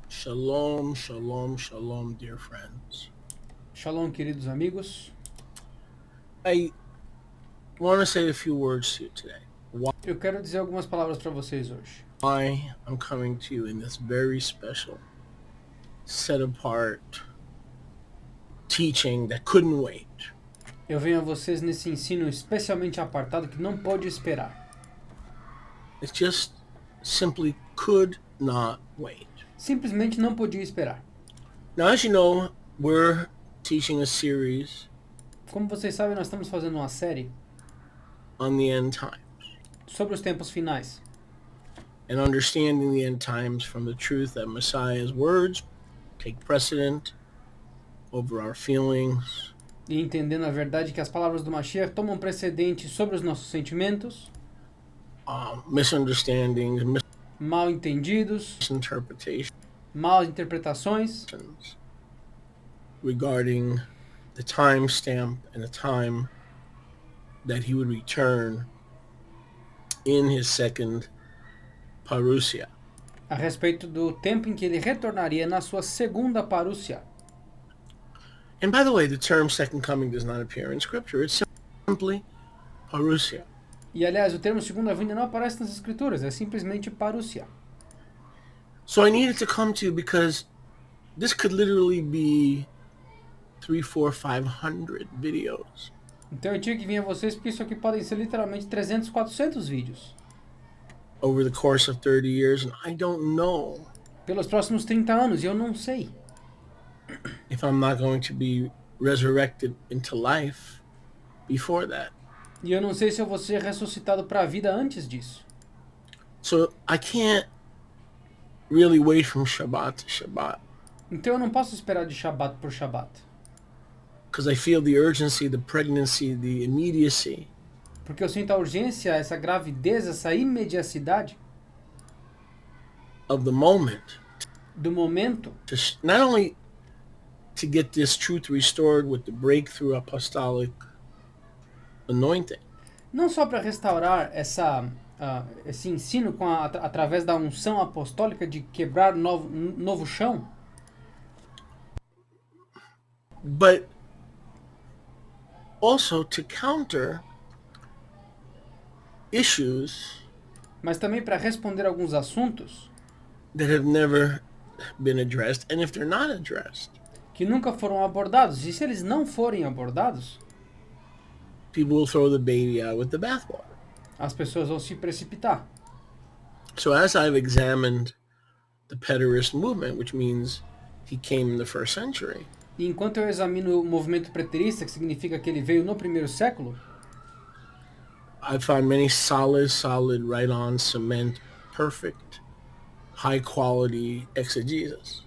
Shalom, shalom, shalom, dear friends. Shalom, queridos amigos. I want to say a few words to you today. Eu quero dizer algumas palavras para vocês hoje. Why I'm coming to you in this very special, set apart teaching that couldn't wait. Eu venho a vocês nesse ensino especialmente apartado que não pode esperar. It just simply could not wait. Simplesmente não podia esperar. Now, as you know, we're teaching a series Como vocês sabem, nós estamos fazendo uma série on the end times sobre os tempos finais. and understanding the end times from the truth that Messiah's words take precedent over our feelings, E entendendo a verdade que as palavras do Mashiach tomam precedente sobre os nossos sentimentos, misunderstandings, mal entendidos, misinterpretations mal interpretações regarding the time stamp and the time that he would return in his second parousia. a respeito do tempo em que ele retornaria na sua segunda parúcia. And by the way, the term second coming does not appear in scripture. It's simply parousia. E aliás, o termo segunda vinda não aparece nas escrituras, é simplesmente parúcia. So I needed to come to you because this could literally be 300, 400, 500 videos. Então eu tinha que vir a vocês porque isso aqui podem ser literalmente 300, 400 vídeos. Over the course of 30 years, and I don't know Pelos próximos 30 anos, e eu não sei if I'm not going to be resurrected into life before that. E eu não sei se eu vou ser ressuscitado para a vida antes disso. So I can't really wait from Shabbat to Shabbat Então eu não posso esperar de Shabat por Shabat. because I feel the urgency, the pregnancy, the immediacy Porque eu sinto a urgência, essa gravidez, essa imediacidade of the moment do momento, to not only to get this truth restored with the breakthrough apostolic anointing, não só para restaurar esse ensino através da unção apostólica de quebrar novo chão, but also to counter issues mas também para responder alguns assuntos that have never been addressed. And if they're not addressed, que nunca foram abordados. E se eles não forem abordados, people will throw the baby out with the bathwater. as pessoas vão se precipitar. So as I've examined the preterist movement, which means he came in the first century, E enquanto eu examino o movimento preterista, que significa que ele veio no primeiro século, I found many solid, right-on, cement, perfect, high-quality exegesis.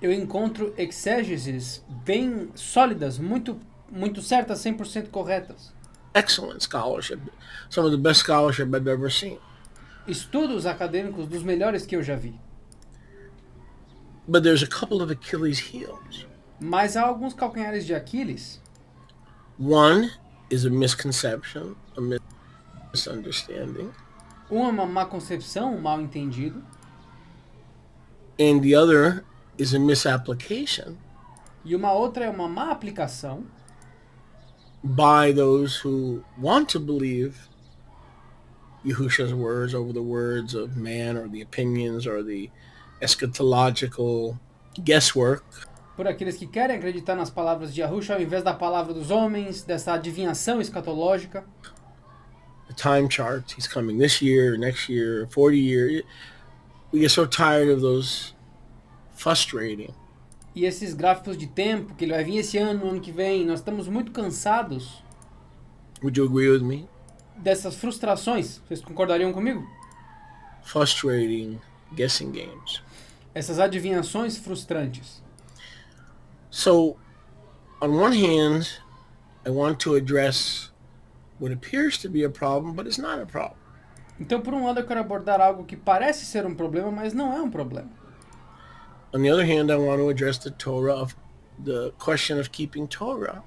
eu encontro exégeses bem sólidas, muito certas, 100% corretas. Excellent scholarship, some of the best scholarship I've ever seen. Estudos acadêmicos dos melhores que eu já vi. But there's a couple of Achilles heels. Mas há alguns calcanhares de Aquiles. One is a misconception, a misunderstanding. Um é uma má concepção, um mal entendido. And the other is a misapplication E uma outra é uma má aplicação by those who want to believe Yahusha's words over the words of man or the opinions or the eschatological guesswork. por aqueles que querem acreditar nas palavras de Yahusha ao invés da palavra dos homens, dessa adivinhação escatológica. The time charts, he's coming this year, next year, 40 years. We get so tired of those frustrating. E esses gráficos de tempo, que ele vai vir esse ano, no ano que vem, nós estamos muito cansados Would you agree with me? dessas frustrações. Vocês concordariam comigo? Frustrating guessing games. Essas adivinhações frustrantes. So, on one hand, I want to address what appears to be a problem, but it's not a problem. Então, por um lado, eu quero abordar algo que parece ser um problema, mas não é um problema. On the other hand, I want to address the question of keeping Torah,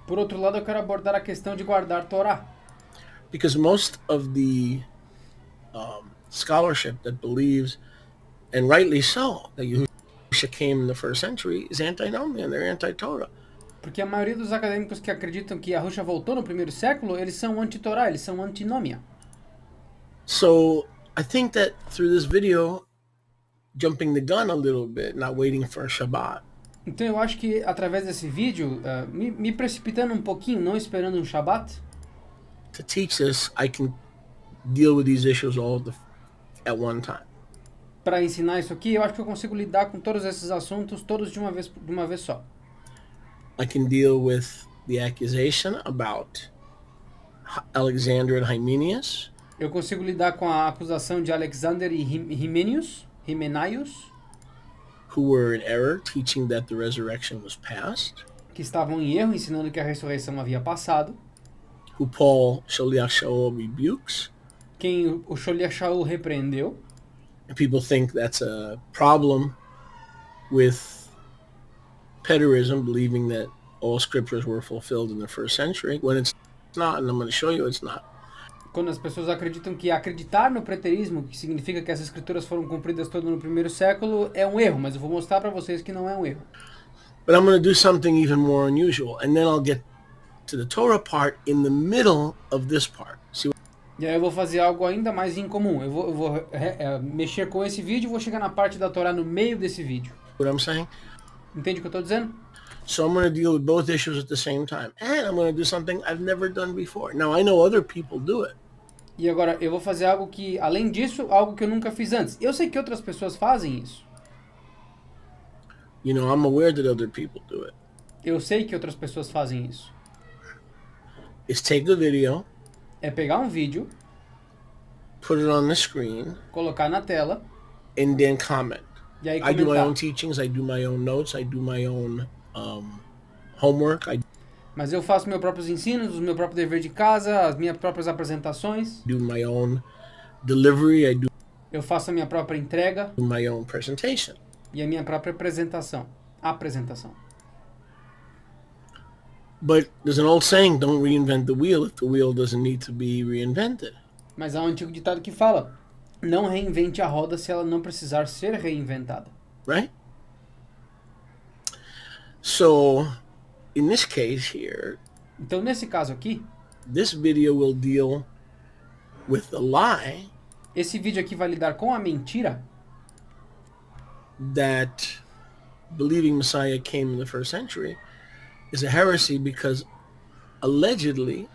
Por outro lado, eu quero abordar a questão de guardar Torá. because most of the scholarship that believes and rightly so, that Yahusha came in the first century, is antinomian. They're anti-Torah. Porque a maioria dos acadêmicos que acreditam que Yahusha voltou no primeiro século, eles são anti-Torá, eles são antinômia. So I think that through this video, jumping the gun a little bit, not waiting for Shabbat, Então eu acho que através desse vídeo, me precipitando um pouquinho, não esperando um Shabat, to teach this, I can deal with these issues all at one time. para ensinar isso aqui, eu acho que eu consigo lidar com todos esses assuntos, todos de uma vez só. I can deal with the accusation about Alexander and Hymenius. Eu consigo lidar com a acusação de Alexander e Hymenius, who were in error, teaching that the resurrection was past. que estavam em erro, ensinando que a ressurreição havia passado, Who Paul Sholiach Shaul rebukes. quem o Sholiach Shaul repreendeu. And people think that's a problem with preterism, believing that all scriptures were fulfilled in the first century, when it's not, and I'm going to show you it's not. Quando as pessoas acreditam que acreditar no preterismo, que significa que as escrituras foram cumpridas todas no primeiro século, é um erro, mas eu vou mostrar para vocês que não é um erro. But I'm going to do something even more unusual, and then I'll get to the Torah part in the middle of this part. See? E aí eu vou fazer algo ainda mais incomum. Eu vou mexer com esse vídeo e vou chegar na parte da Torá no meio desse vídeo. What I'm saying? Entende o que eu estou dizendo? So I'm going to deal with both issues at the same time. And I'm going to do something I've never done before. Now, I know other people do it. E agora eu vou fazer algo que, além disso, algo que eu nunca fiz antes. Eu sei que outras pessoas fazem isso. You know, I'm aware that other people do it. Eu sei que outras pessoas fazem isso. Is take the video, É pegar um vídeo, put it on the screen, colocar na tela and then comment. e aí I do my comentar. own teachings. I do my own notes. I do my own homework. I Mas eu faço meus próprios ensinos, o meu próprio dever de casa, as minhas próprias apresentações. do my own delivery. I do Eu faço a minha própria entrega my own presentation. e a minha própria apresentação. But there's an old saying, don't reinvent the wheel if the wheel doesn't need to be reinvented. Mas há um antigo ditado que fala: não reinvente a roda se ela não precisar ser reinventada. Right? So, in this case here, Então, nesse caso aqui, this video will deal with the lie esse vídeo aqui vai lidar com a mentira that believing Messiah came in the first century is a heresy because allegedly,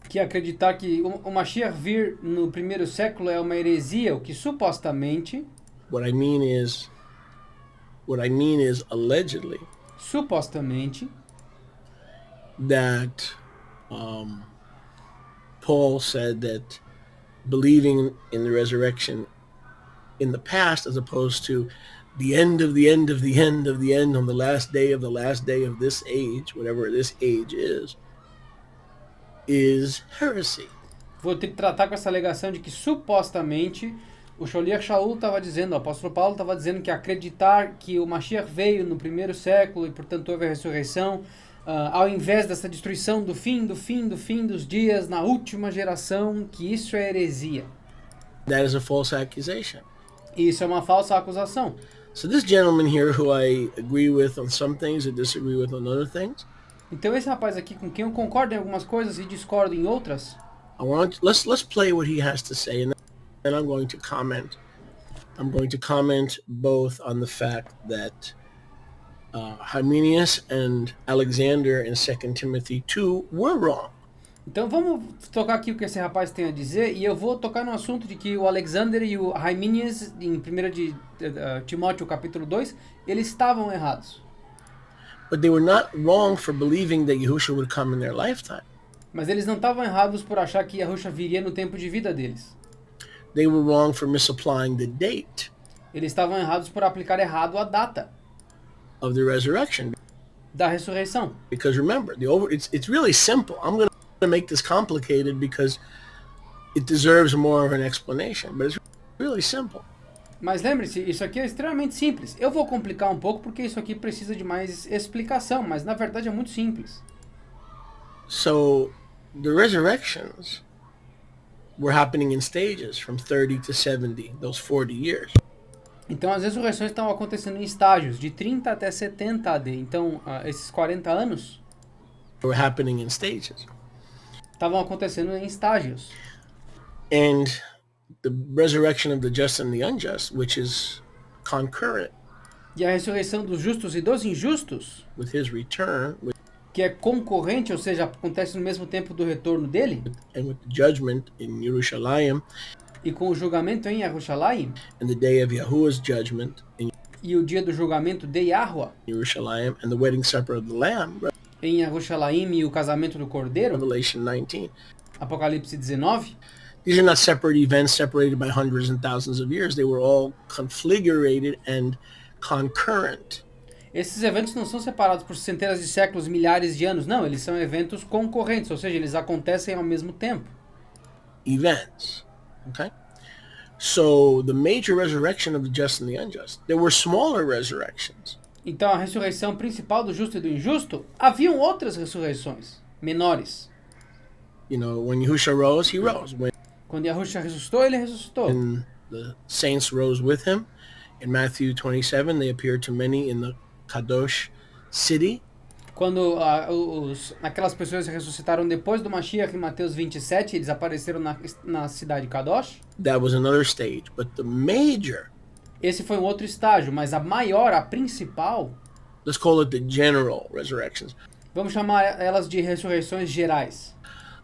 que acreditar que o Mashiach vir no primeiro século é uma heresia, o que supostamente what I mean is allegedly that Paul said that believing in the resurrection in the past as opposed to the end of the end of the end of the end on the last day of this age, whatever this age is heresy. vou ter que tratar com essa alegação de que supostamente o Sholiach Shaul estava dizendo, o apóstolo Paulo estava dizendo que acreditar que o Mashiach veio no primeiro século e portanto houve a ressurreição, ao invés dessa destruição do fim dos dias na última geração, que isso é heresia. That is a false accusation. E isso é uma falsa acusação. So this gentleman here, who I agree with on some things and disagree with on other things, Então esse rapaz aqui com quem eu concordo em algumas coisas e discordo em outras, let's play what he has to say, and then I'm going to comment. I'm going to comment both on the fact that Hymenius and Alexander in 2 Timothy 2 were wrong. então vamos tocar aqui o que esse rapaz tem a dizer, e eu vou tocar no assunto de que o Alexander e o Hymenius, em 1 de Timóteo capítulo 2, eles estavam errados. But they were not wrong for believing that Yahushua would come in their lifetime. Mas eles não estavam errados por achar que Yahusha viria no tempo de vida deles. They were wrong for misapplying the date Eles estavam errados por aplicar errado a data of the resurrection. da ressurreição. Because remember, it's really simple. I'm going to make this complicated because it deserves more of an explanation, but it's really simple. Mas lembre-se, isso aqui é extremamente simples. Eu vou complicar um pouco porque isso aqui precisa de mais explicação, mas na verdade é muito simples. So the resurrections were happening in stages from 30 to 70, those 40 years. Então as ressurreições estavam acontecendo em estágios, de 30 até 70 AD. Então esses 40 anos They were happening in stages. estavam acontecendo em estágios. And the resurrection of the just and the unjust, which is concurrent E a ressurreição dos justos e dos injustos, with his return que é concorrente, ou seja, acontece no mesmo tempo do retorno dele, and with the judgment in Yerushalayim e com o julgamento em Yerushalayim, and the day of Yahuwah's judgment in e o dia do julgamento de Yahuwah, Yerushalayim and the wedding supper of the Lamb, em Yerushalayim e o casamento do Cordeiro, Revelation 19. Apocalipse 19, These are not separate events separated by hundreds and thousands of years. They were all configurated and concurrent. esses eventos não são separados por centenas de séculos, milhares de anos, não, eles são eventos concorrentes, ou seja, eles acontecem ao mesmo tempo. Events. Okay? So the major resurrection of the just and the unjust. There were smaller resurrections. Então a ressurreição principal do justo e do injusto, haviam outras ressurreições, menores. You know, when Yahusha rose, he rose. Quando Yahushua ressuscitou, ele ressuscitou. When the saints rose with him, in Matthew 27, they appeared to many in the Kadosh city. Quando aquelas pessoas ressuscitaram depois do Mashiach, em Mateus 27, eles apareceram na cidade de Kadosh. That was another stage. But the major, Esse foi um outro estágio, mas a maior, a principal, let's call it the general resurrections vamos chamar elas de ressurreições gerais.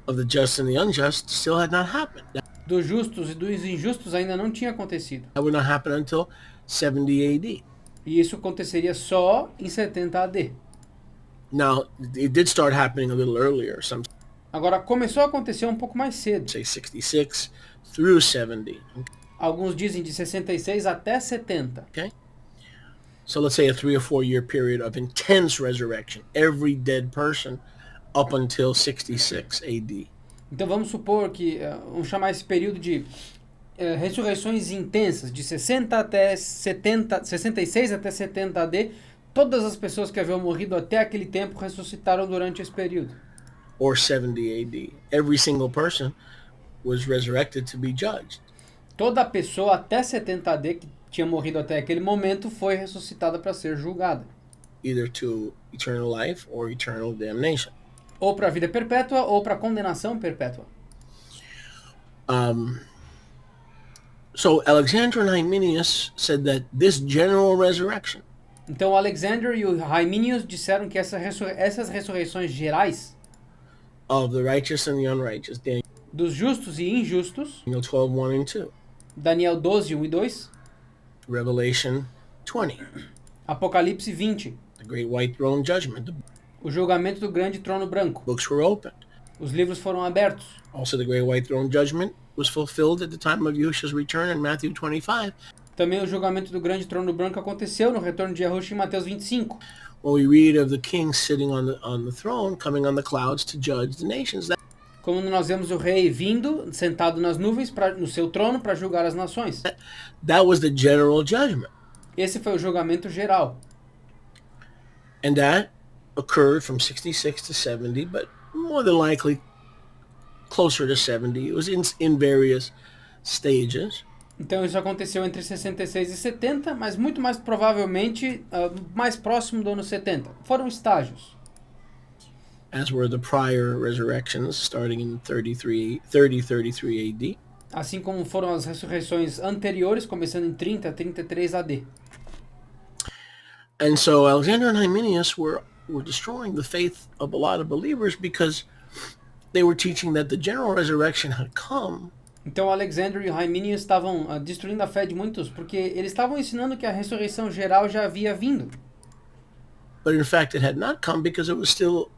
of the just and the unjust, still had not happened. Dos justos e dos injustos ainda não tinha acontecido. That would not happen until 70 AD. E isso aconteceria só em 70 AD. Now, it did start happening a little earlier. Some Agora, começou a acontecer um pouco mais cedo. say 66 through 70. Alguns dizem de 66 até 70. Okay? So let's say a 3 or 4 year period of intense resurrection. Every dead person up until 66 AD. Então vamos supor que, vamos chamar esse período de ressurreições intensas, de 60 até 70, 66 até 70 AD, todas as pessoas que haviam morrido até aquele tempo ressuscitaram durante esse período. Or 70 AD. Every single person was resurrected to be judged. Toda pessoa até 70 AD que tinha morrido até aquele momento foi ressuscitada para ser julgada. Either to eternal life or eternal damnation. Ou para a vida perpétua ou para a condenação perpétua. So Alexander and Hymenius said that this general resurrection Então Alexander e o Hymenius disseram que essas ressurreições gerais of the righteous and the unrighteous, dos justos e injustos, Daniel 12, 1 and 2, Daniel 12, 1 e 2, Revelation 20, Apocalipse 20, the great white throne judgment, the o julgamento do grande trono branco. books were opened. Os livros foram abertos. Also, the great white throne judgment was fulfilled at the time of Yahushua's return in Matthew 25. Também o julgamento do grande trono branco aconteceu no retorno de Yahushua em Mateus 25. When we read of the king sitting on the throne, coming on the clouds to judge the nations. Como nós vemos o rei vindo, sentado nas nuvens, no seu trono, para julgar as nações. That was the general judgment. Esse foi o julgamento geral. And that occurred from 66 to 70, but more than likely closer to 70. It was in various stages. Então isso aconteceu entre 66 e 70, mas muito mais provavelmente mais próximo do ano 70. Foram estágios. As were the prior resurrections starting in 33 AD. Assim como foram as ressurreições anteriores, começando em 30, 33 AD. And so Alexander and Hymenius were destroying the faith of a lot of believers because they were teaching that the general resurrection had come. Então Alexander e o Hymenius estavam destruindo a fé de muitos, porque eles estavam ensinando que a ressurreição geral já havia vindo. But in fact it had not come because it was still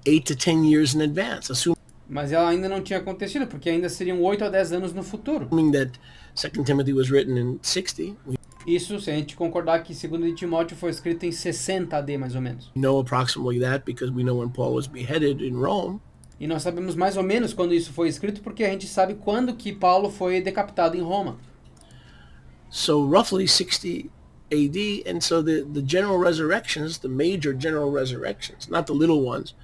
8 to 10 years in advance, Mas ela ainda não tinha acontecido, porque ainda seriam 8 a 10 anos no futuro. assuming that 2 Timothy was written in 60. Isso se a gente concordar que 2 Timóteo foi escrito em 60 AD, mais ou menos. We know approximately that because we know when Paul was beheaded in Rome. E nós sabemos mais ou menos quando isso foi escrito, porque a gente sabe quando que Paulo foi decapitado em Roma. So roughly 60 AD, and so the general resurrections, the major general resurrections, not the little ones,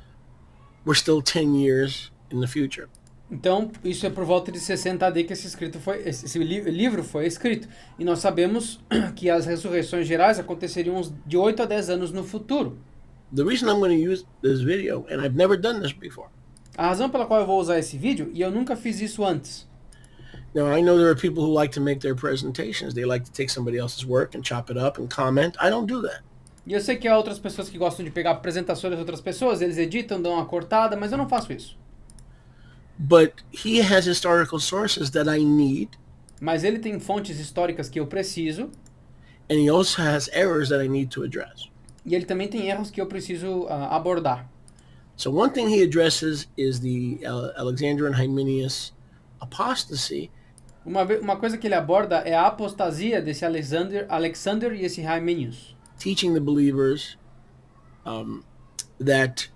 were still 10 years in the future. Então, isso é por volta de 60 AD que esse livro foi escrito. E nós sabemos que as ressurreições gerais aconteceriam de 8 a 10 anos no futuro. The reason I'm going to use this video, and I've never done this before. A razão pela qual eu vou usar esse vídeo, e eu nunca fiz isso antes. Now, I know there are people who like to make their presentations. They like to take somebody else's work and chop it up and comment. I don't do that. E eu sei que há outras pessoas que gostam de pegar apresentações de outras pessoas, eles editam, dão uma cortada, mas eu não faço isso. But he has historical sources that I need, Mas ele tem fontes históricas que eu preciso, and he also has errors that I need to address. e ele também tem erros que eu preciso abordar. So one thing he addresses is the Alexander and Hymenius apostasy, Uma coisa que ele aborda é a apostasia desse Alexander e esse Hymenius, teaching the believers that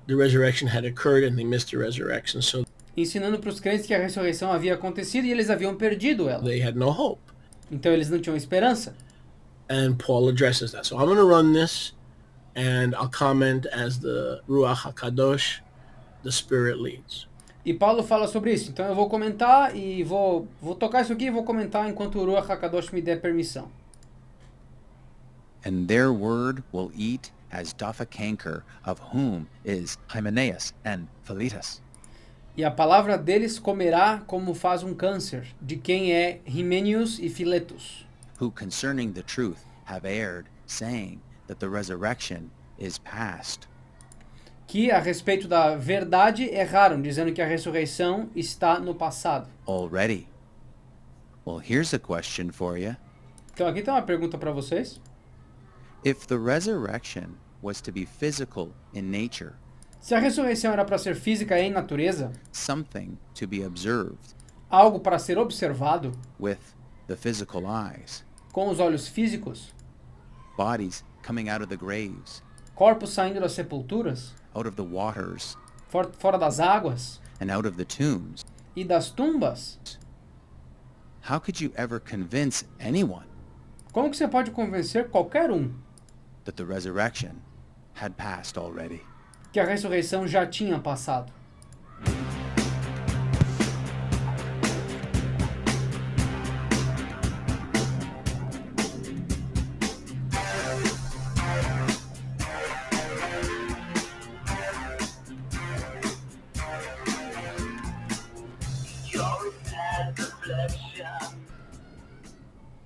the resurrection had occurred and they missed the resurrection, so ensinando para os crentes que a ressurreição havia acontecido e eles haviam perdido ela. they had no hope. Então eles não tinham esperança. And Paul addresses that. So I'm going to run this, and I'll comment as the Ruach HaKadosh, the Spirit, leads. E Paulo fala sobre isso. Então eu vou comentar e vou tocar isso aqui e vou comentar enquanto o Ruach HaKadosh me der permissão. And their word will eat as doth a canker, of whom is Hymenaeus and Philetus. E a palavra deles comerá como faz um câncer, de quem é Hymenius e Filetus, Who concerning the truth have erred, saying that the resurrection is past. que a respeito da verdade erraram, dizendo que a ressurreição está no passado. Already. Well, here's a question for you. Então aqui tem uma pergunta para vocês. If the resurrection was to be physical in nature, Se a ressurreição era para ser física em natureza, something to be observed algo para ser observado with the physical eyes, com os olhos físicos, bodies coming out of the graves, corpos saindo das sepulturas, out of the waters, fora das águas and out of the tombs, e das tumbas, how could you ever convince anyone como que você pode convencer qualquer um that the resurrection had passed already? que a ressurreição já tinha passado?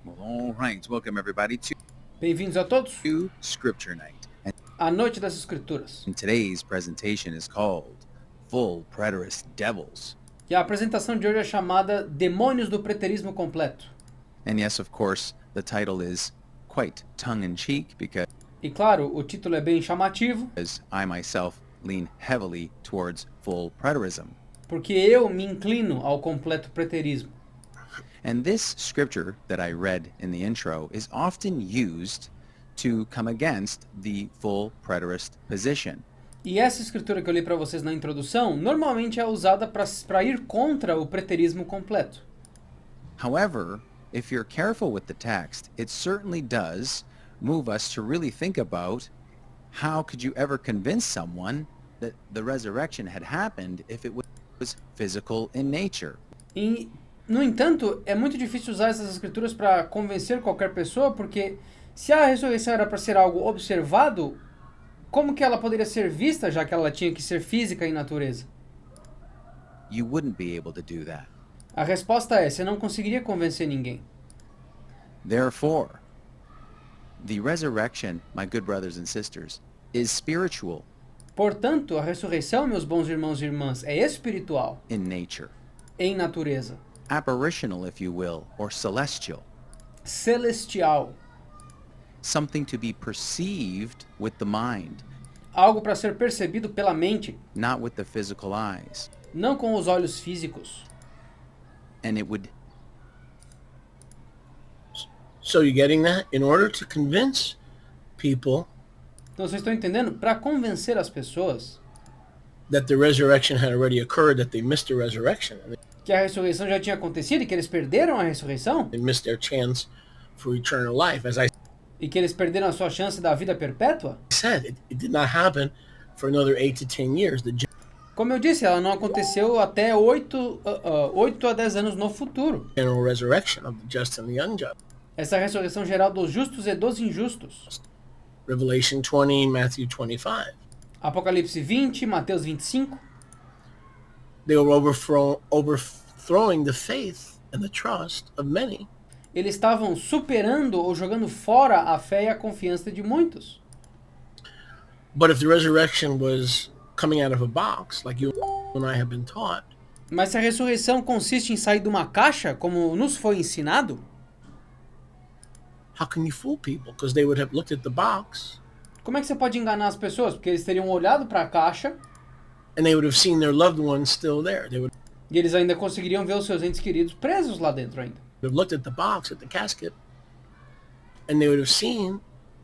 Well, all right. Welcome everybody Bem-vindos a todos to Scripture Night. And à Noite das Escrituras. today's presentation is called Full Preterist Devils. E a apresentação de hoje é chamada Demônios do Preterismo Completo. And yes, of course, the title is quite tongue-in-cheek because E claro, o título é bem chamativo, I myself lean heavily towards full preterism. porque eu me inclino ao completo preterismo. And this scripture that I read in the intro is often used to come against the full preterist position. E essa escritura que eu li para vocês na introdução, normalmente é usada para ir contra o preterismo completo. However, if you're careful with the text, it certainly does move us to really think about how could you ever convince someone that the resurrection had happened if it was physical in nature. E, no entanto, é muito difícil usar essas escrituras para convencer qualquer pessoa, porque se a ressurreição era para ser algo observado, como que ela poderia ser vista, já que ela tinha que ser física em natureza? You wouldn't be able to do that. A resposta é, você não conseguiria convencer ninguém. Therefore, the resurrection, my good brothers and sisters, is spiritual Portanto, a ressurreição, meus bons irmãos e irmãs, é espiritual, in nature, em natureza, apparitional, if you will, or celestial, celestial, something to be perceived with the mind, algo para ser percebido pela mente, not with the physical eyes. não com os olhos físicos. And it would So you getting that? In order to convince people Então vocês estão entendendo? Para convencer as pessoas that the resurrection had already occurred, that they missed the resurrection, and que a ressurreição já tinha acontecido e que eles perderam a ressurreição they missed their chance for eternal life. As I e que eles perderam a sua chance da vida perpétua, said, it did not happen for another 8 to 10 years. Como eu disse, ela não aconteceu até 8 a 10 anos no futuro. General resurrection of the just and the unjust. Essa ressurreição geral dos justos e dos injustos. Revelation 20, Matthew 25. Apocalipse 20, Mateus 25. They were overthrowing the faith and the trust of many. Eles estavam superando ou jogando fora a fé e a confiança de muitos. But if the resurrection was coming out of a box, like you and I have been taught, Mas se a ressurreição consiste em sair de uma caixa, como nos foi ensinado, how can you fool people? Because they would have looked at the box como é que você pode enganar as pessoas? Porque eles teriam olhado para a caixa and they would have seen their loved ones still there. They would e eles ainda conseguiriam ver os seus entes queridos presos lá dentro ainda. have looked at the box, at the casket, and they would have seen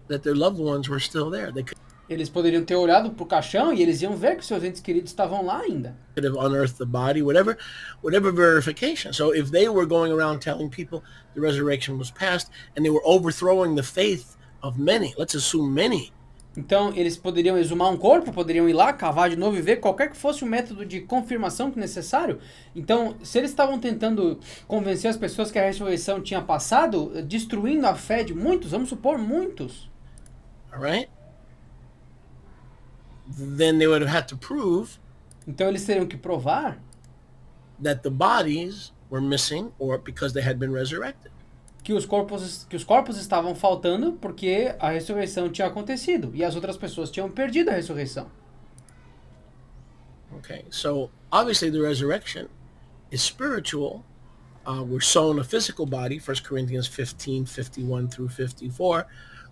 that their loved ones were still there. They Eles poderiam ter olhado pro caixão e eles iam ver que seus entes queridos estavam lá ainda. could have unearthed the body, whatever verification. So if they were going around telling people the resurrection was past and they were overthrowing the faith of many, let's assume many, Então eles poderiam exumar um corpo, poderiam ir lá, cavar de novo e ver qualquer que fosse o método de confirmação que necessário. Então, se eles estavam tentando convencer as pessoas que a ressurreição tinha passado, destruindo a fé de muitos, vamos supor muitos, all right? Then they would have had to prove então eles teriam que provar that the bodies were missing or because they had been resurrected. que os corpos estavam faltando porque a ressurreição tinha acontecido e as outras pessoas tinham perdido a ressurreição. Okay, so obviously the resurrection is spiritual. We're sown a physical body, 1 Corinthians 15, 51 through 54.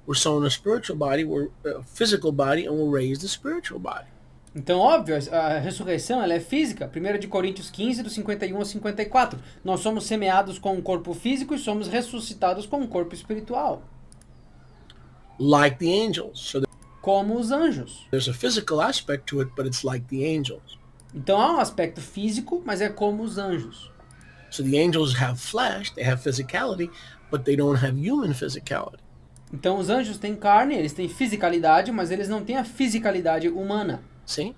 We're sown a spiritual body, we're a physical body, and we're raised a spiritual body. Então, óbvio, a ressurreição ela é física. 1 de Coríntios 15, do 51 ao 54. Nós somos semeados com um corpo físico e somos ressuscitados com um corpo espiritual. Like the angels. So Como os anjos. there's a physical aspect to it, but it's like the angels. Então há um aspecto físico, mas é como os anjos. So the angels have flesh, they have physicality, but they don't have human physicality. Então os anjos têm carne, eles têm fisicalidade, mas eles não têm a fisicalidade humana. See?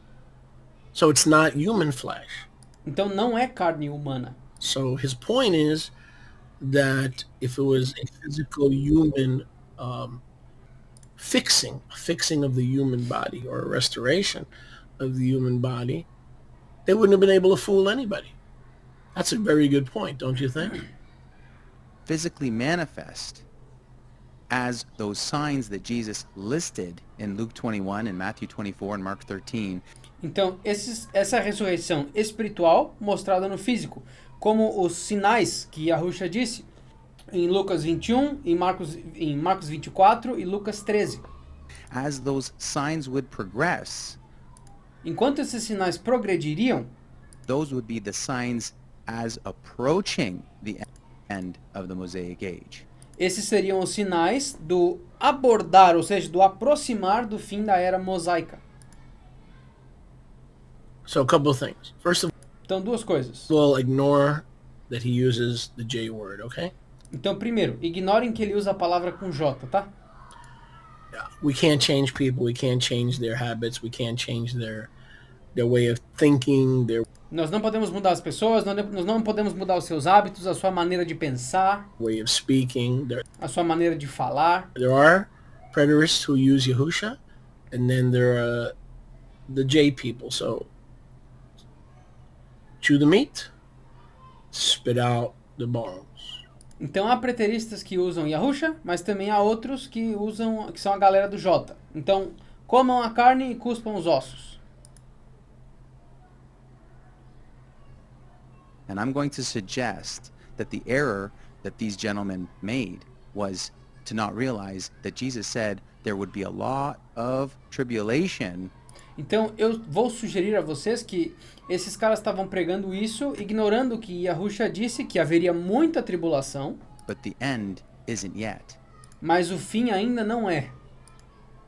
So it's not human flesh. Então não é carne humana. So his point is that if it was a physical human fixing of the human body or a restoration of the human body, they wouldn't have been able to fool anybody. That's a very good point, don't you think? Physically manifest as those signs that Jesus listed in Luke 21 and Matthew 24 and Mark 13. Então, essa ressurreição espiritual mostrada no físico, como os sinais que Yahushua disse em Lucas 21, em Marcos 24 e Lucas 13. As those signs would progress, Enquanto esses sinais progrediriam, those would be the signs as approaching the end of the Mosaic age. esses seriam os sinais do abordar, ou seja, do aproximar do fim da era mosaica. So a couple of things. First of Então, duas coisas. all, ignore that he uses the J word, okay? Então, primeiro, ignorem que ele usa a palavra com J, tá? We can't change people, we can't change their habits, we can't change their way of thinking, their Nós não podemos mudar as pessoas, nós não podemos mudar os seus hábitos, a sua maneira de pensar, way of speaking. a sua maneira de falar. There are preterists who use Yahusha, and then there are the J people. So chew the meat, spit out the bones. Então há preteristas que usam Yahusha, mas também há outros que são a galera do J. Então, comam a carne e cuspam os ossos. And I'm going to suggest that the error that these gentlemen made was to not realize that Jesus said there would be a lot of tribulation. Então eu vou sugerir a vocês que esses caras estavam pregando isso, ignorando que Yahusha disse que haveria muita tribulação, But the end isn't yet. mas o fim ainda não é.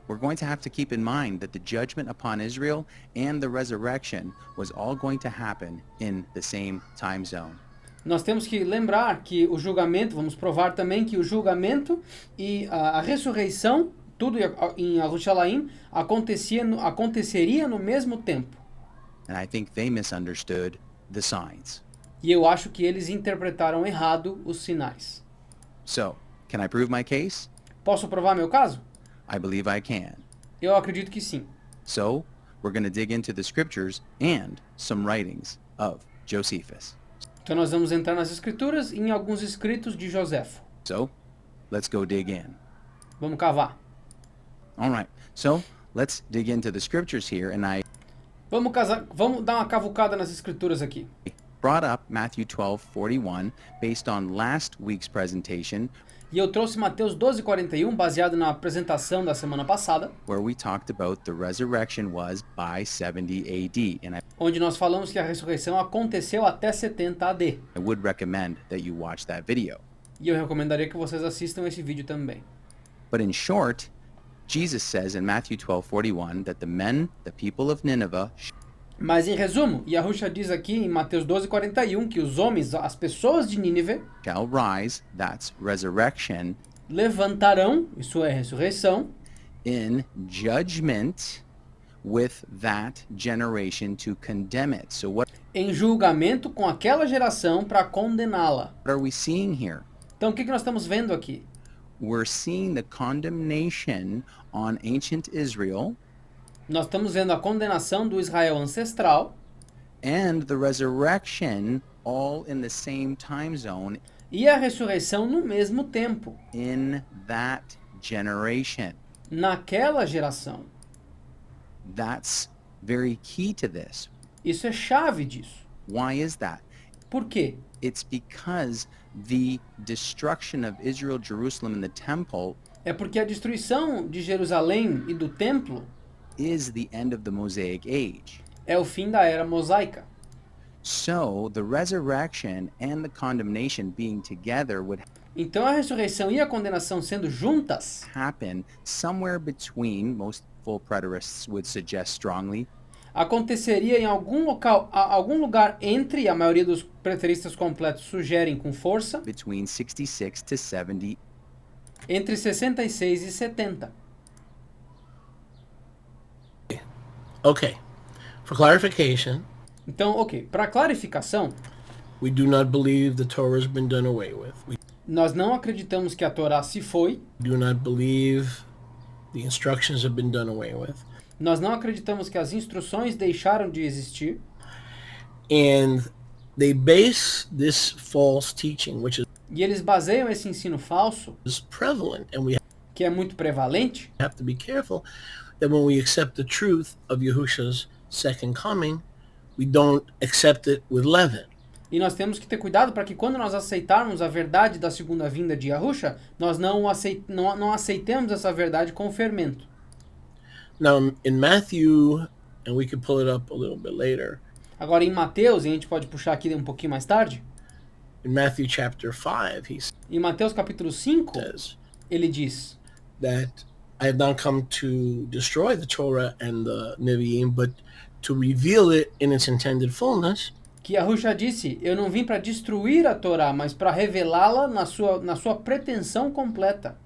We're going to have to keep in mind that the judgment upon Israel and the resurrection was all going to happen in the same time zone. Nós temos que lembrar que o julgamento, vamos provar também que o julgamento e a ressurreição, tudo em Yerushalayim, aconteceria no mesmo tempo. And I think they misunderstood the signs. E eu acho que eles interpretaram errado os sinais. So, can I prove my case? Posso provar meu caso? I believe I can. Eu acredito que sim. So, we're going to dig into the scriptures and some writings of Josephus. Então nós vamos entrar nas escrituras e em alguns escritos de Joséfo. So, let's go dig in. Vamos cavar. All right. So, let's dig into the scriptures here, and I Vamos dar uma cavucada nas escrituras aqui. brought up Matthew 12:41 based on last week's presentation E eu trouxe Mateus 12:41 baseado na apresentação da semana passada, where we talked about the resurrection was by 70 AD, and onde nós falamos que a ressurreição aconteceu até 70 AD. I would recommend that you watch that video. E eu recomendaria que vocês assistam esse vídeo também. But in short, Jesus says in Matthew 12:41 that the people of Nineveh Mas em resumo, Yahusha diz aqui em Mateus 12:41 que os homens, as pessoas de Nínive, shall rise, that's resurrection, levantarão, isso é ressurreição, in judgment with that generation to condemn it. So what em julgamento com aquela geração para condená-la. are we seeing here? Então o que nós estamos vendo aqui? We're seeing the condemnation on ancient Israel Nós estamos vendo a condenação do Israel ancestral and the resurrection all in the same time zone e a ressurreição no mesmo tempo, in that generation. naquela geração. That's very key to this. Isso é chave disso. Why is that? Por quê? It's because the destruction of Israel, Jerusalem, and the temple É porque a destruição de Jerusalém e do templo is the end of the Mosaic age. é o fim da era mosaica. So the resurrection and the condemnation being together would Então a ressurreição e a condenação sendo juntas happen somewhere between, most full preterists would suggest strongly, aconteceria em algum local, algum lugar entre, a maioria dos preteristas completos sugerem com força, between 66 to 70. entre 66 e 70. Okay. For clarification, Então, ok, para clarificação, we do not believe the Torah has been done away with. We nós não acreditamos que a Torá se foi, do not believe the instructions have been done away with. nós não acreditamos que as instruções deixaram de existir, And they base this false teaching, which e eles baseiam esse ensino falso, is prevalent, and we que é muito prevalente, have to be careful that when we accept the truth of Yahusha's second coming, we don't accept it with leaven. e nós temos que ter cuidado para que quando nós aceitarmos a verdade da segunda vinda de Yahusha, nós não aceitemos essa verdade com fermento. Now, in Matthew, and we could pull it up a little bit later, Agora em Mateus, e a gente pode puxar aqui um pouquinho mais tarde, in Matthew chapter 5, he em Mateus capítulo 5, says ele diz that I have not come to destroy the Torah and the Nevi'im, but to reveal it in its intended fullness. que Yahusha disse, eu não vim para destruir a Torá, mas para revelá-la na sua pretensão completa.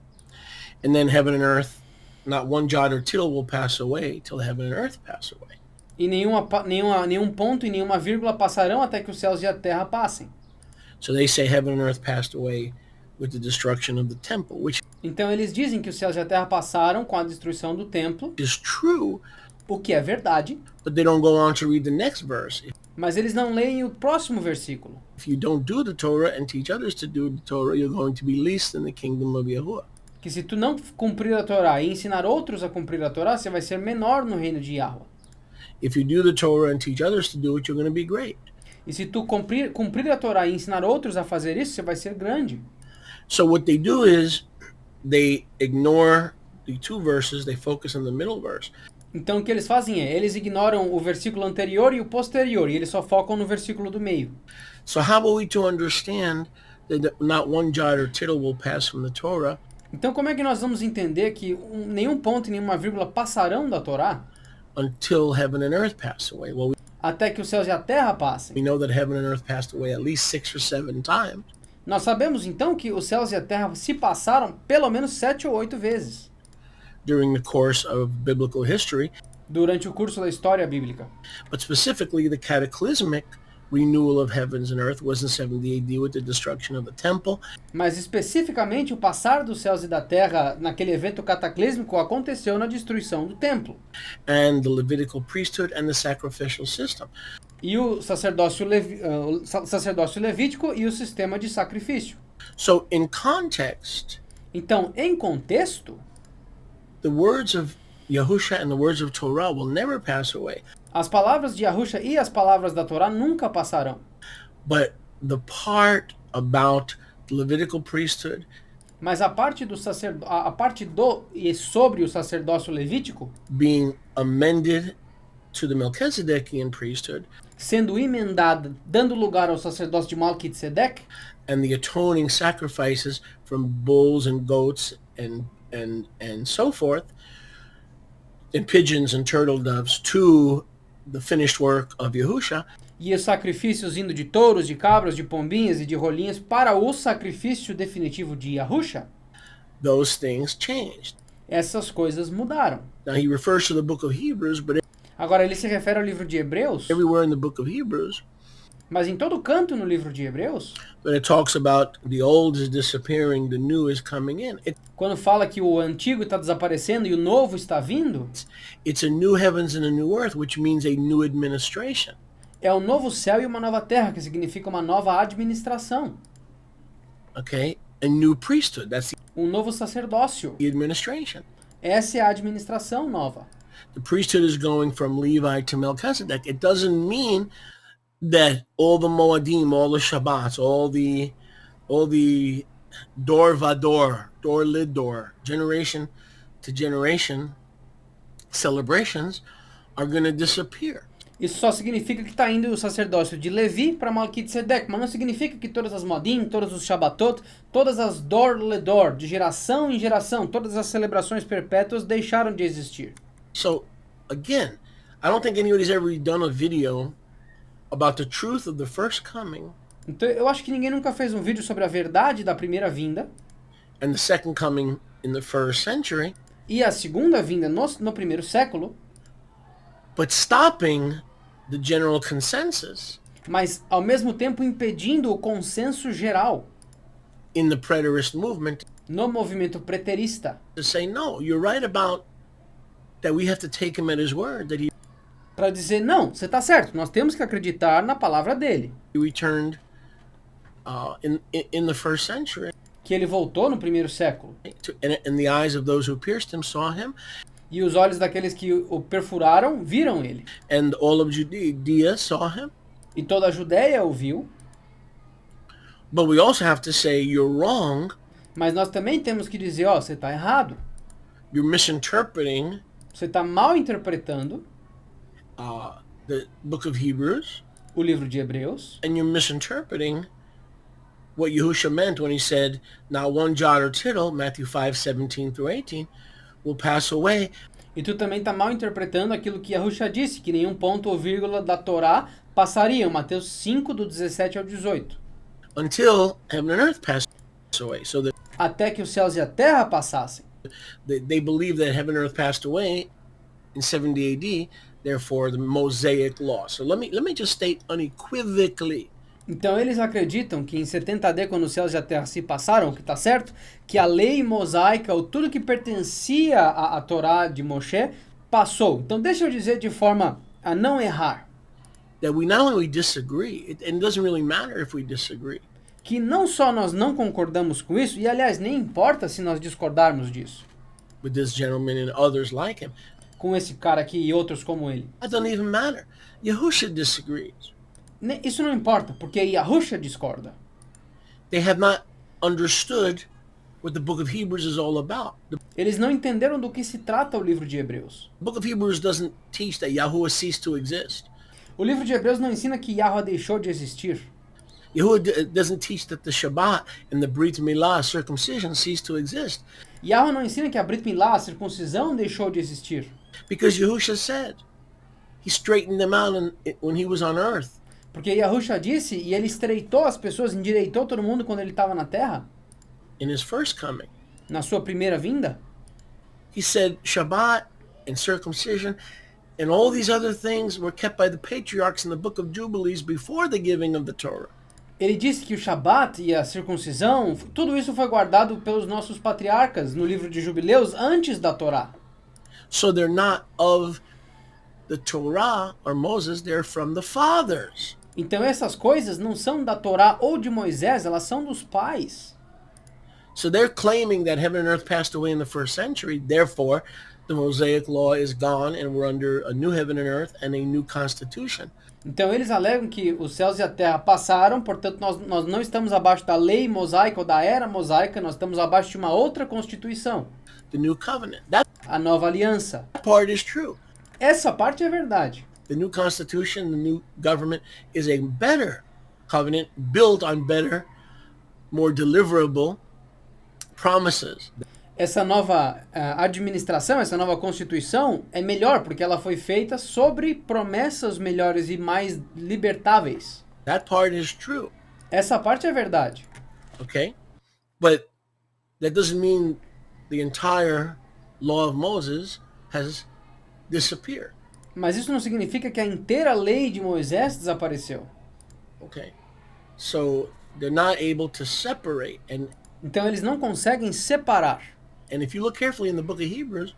And then heaven and earth, not one jot or tittle will pass away till heaven and earth pass away. E nenhum ponto e nenhuma vírgula passarão até que os céus e a terra passem. So they say heaven and earth passed away with the destruction of the temple, which Então eles dizem que os céus e a terra passaram com a destruição do templo, is true, o que é verdade, but they don't go on to read the next verse. mas eles não leem o próximo versículo. If you don't do the Torah and teach others to do the Torah, you're going to be least in the kingdom of Yahuwah. Que se tu não cumprir a Torá e ensinar outros a cumprir a Torá, você vai ser menor no reino de Yahweh. If you do the Torah and teach others to do it, you're going to be great. E se tu cumprir a Torá e ensinar outros a fazer isso, você vai ser grande. So what they do is they ignore the two verses, they focus on the middle verse. Então o que eles fazem é, eles ignoram o versículo anterior e o posterior, e eles só focam no versículo do meio. So how are we to understand that not one jot or tittle will pass from the Torah Então como é que nós vamos entender que nenhum ponto e nenhuma vírgula passarão da Torá until heaven and earth pass away? Well, até que os céus e a terra passem? we know that heaven and earth passed away at least 6 or 7 times. Nós sabemos então que os céus e a terra se passaram pelo menos 7 ou 8 vezes During the course of biblical history, durante o curso da história bíblica. But specifically, the cataclysmic renewal of heavens and earth was in 70 AD with the destruction of the temple. Mas especificamente o passar dos céus e da terra naquele evento cataclísmico aconteceu na destruição do templo. And the Levitical priesthood and the sacrificial system. E o sacerdócio levítico e o sistema de sacrifício. So in context, Então, em contexto, the words of Yahusha and the words of Torah will never pass away. as palavras de Yahusha e as palavras da Torá nunca passarão. But the part about the Levitical priesthood Mas a parte do e sobre o sacerdócio levítico, being amended to the Melchizedekian priesthood sendo emendada, dando lugar ao sacerdócio de Melquisedeque, and the atoning sacrifices from bulls and goats and so forth, and pigeons and turtle doves to the finished work of Yahusha, e os sacrifícios indo de touros, de cabras, de pombinhas e de rolinhas para o sacrifício definitivo de Yahusha, those things changed. essas coisas mudaram. Now he refers to the book of Hebrews, but Agora ele se refere ao livro de Hebreus, everywhere in the book of Hebrews, mas em todo canto no livro de Hebreus, when it talks about the old is disappearing, the new is coming in. quando fala que o antigo está desaparecendo e o novo está vindo, It's a new heavens and a new earth, which means a new administration. é um novo céu e uma nova terra, que significa uma nova administração, Okay? A new priesthood. That's um novo sacerdócio. the administration. Essa é a administração nova. The priesthood is going from Levi to Melchizedek. It doesn't mean that all the Moadim, all the Shabbats, all the Dor Vador, Dor Lid Dor, generation to generation celebrations are going to disappear. Isso só significa que está indo o sacerdócio de Levi para Melquisedeque, mas não significa que todas as modim, todos os Shabbatot, todas as Dor Ledor, de geração em geração, todas as celebrações perpétuas deixaram de existir. So, again, I don't think anybody's ever done a video about the truth of the first coming Então eu acho que ninguém nunca fez um vídeo sobre a verdade da primeira vinda and the second coming in the first century, e a segunda vinda no primeiro século, but stopping the general consensus mas ao mesmo tempo impedindo o consenso geral in the preterist movement no movimento preterista, to say, no, you're right about that we have to take him at his word, that he para dizer, não, você está certo, nós temos que acreditar na palavra dele, returned in the first century, que ele voltou no primeiro século, and the eyes of those who pierced him saw him, e os olhos daqueles que o perfuraram viram ele, and all of Judea saw him. e toda a Judéia o viu, But we also have to say, you're wrong, mas nós também temos que dizer, ó, você está errado, you're misinterpreting você está mal interpretando the book of Hebrews, o livro de Hebreus, and you're misinterpreting what Yahusha meant when he said, now one jot or tittle, Matthew 5:17 through 18, will pass away e tu também está mal interpretando aquilo que Yahusha disse, que nenhum ponto ou vírgula da Torá passariam, Mateus 5, do 17 ao 18, until heaven and earth pass away. So that até que os céus e a terra passassem. they believe that heaven and earth passed away in 70 AD, therefore the Mosaic law. So let me just state unequivocally, Então eles acreditam que em 70 AD, quando os céus e a terra se passaram, que está certo, que a lei mosaica, ou tudo que pertencia à Torá de Moshe, passou. Então deixa eu dizer de forma a não errar, that we not only disagree, and it doesn't really matter if we disagree, que não só nós não concordamos com isso, e aliás, nem importa se nós discordarmos disso, with this gentleman and others like him. com esse cara aqui e outros como ele. That doesn't even matter. Yahusha disagrees. Isso não importa, porque Yahusha discorda. They have not understood what the book of Hebrews is all about. The Eles não entenderam do que se trata o livro de Hebreus. book of Hebrews doesn't teach that Yahuwah ceased to exist. O livro de Hebreus não ensina que Yahweh deixou de existir. Yahuwah doesn't teach that the Shabbat and the Brit Milah, circumcision, ceased to exist. Yahweh não ensina que a Brit Milá, a circuncisão, deixou de existir. Because Yahusha said, he straightened them out when he was on earth. Porque Yahusha disse, e ele estreitou as pessoas, endireitou todo mundo quando ele estava na terra, In his first coming, na sua primeira vinda. he said Shabbat and circumcision, and all these other things were kept by the patriarchs in the book of Jubilees before the giving of the Torah. Ele disse que o Shabat e a circuncisão, tudo isso foi guardado pelos nossos patriarcas no livro de Jubileus antes da Torá. So they're not of the Torah or Moses, they're from the fathers. Então essas coisas não são da Torá ou de Moisés, elas são dos pais. So they're claiming that heaven and earth passed away in the first century, therefore the Mosaic law is gone and we're under a new heaven and earth and a new constitution. Então eles alegam que os céus e a terra passaram, portanto nós não estamos abaixo da lei mosaica ou da era mosaica, nós estamos abaixo de uma outra constituição, The new covenant. That a nova aliança. part is true. Essa parte é verdade. The new constitution, the new government is a better covenant built on better, more deliverable promises. Essa nova administração, essa nova constituição é melhor porque ela foi feita sobre promessas melhores e mais libertáveis. That part is true. Essa parte é verdade. Okay? But that doesn't mean the entire law of Moses has disappeared. Mas isso não significa que a inteira lei de Moisés desapareceu. Okay? So they're not able to separate. Então eles não conseguem separar. And if you look carefully in the book of Hebrews,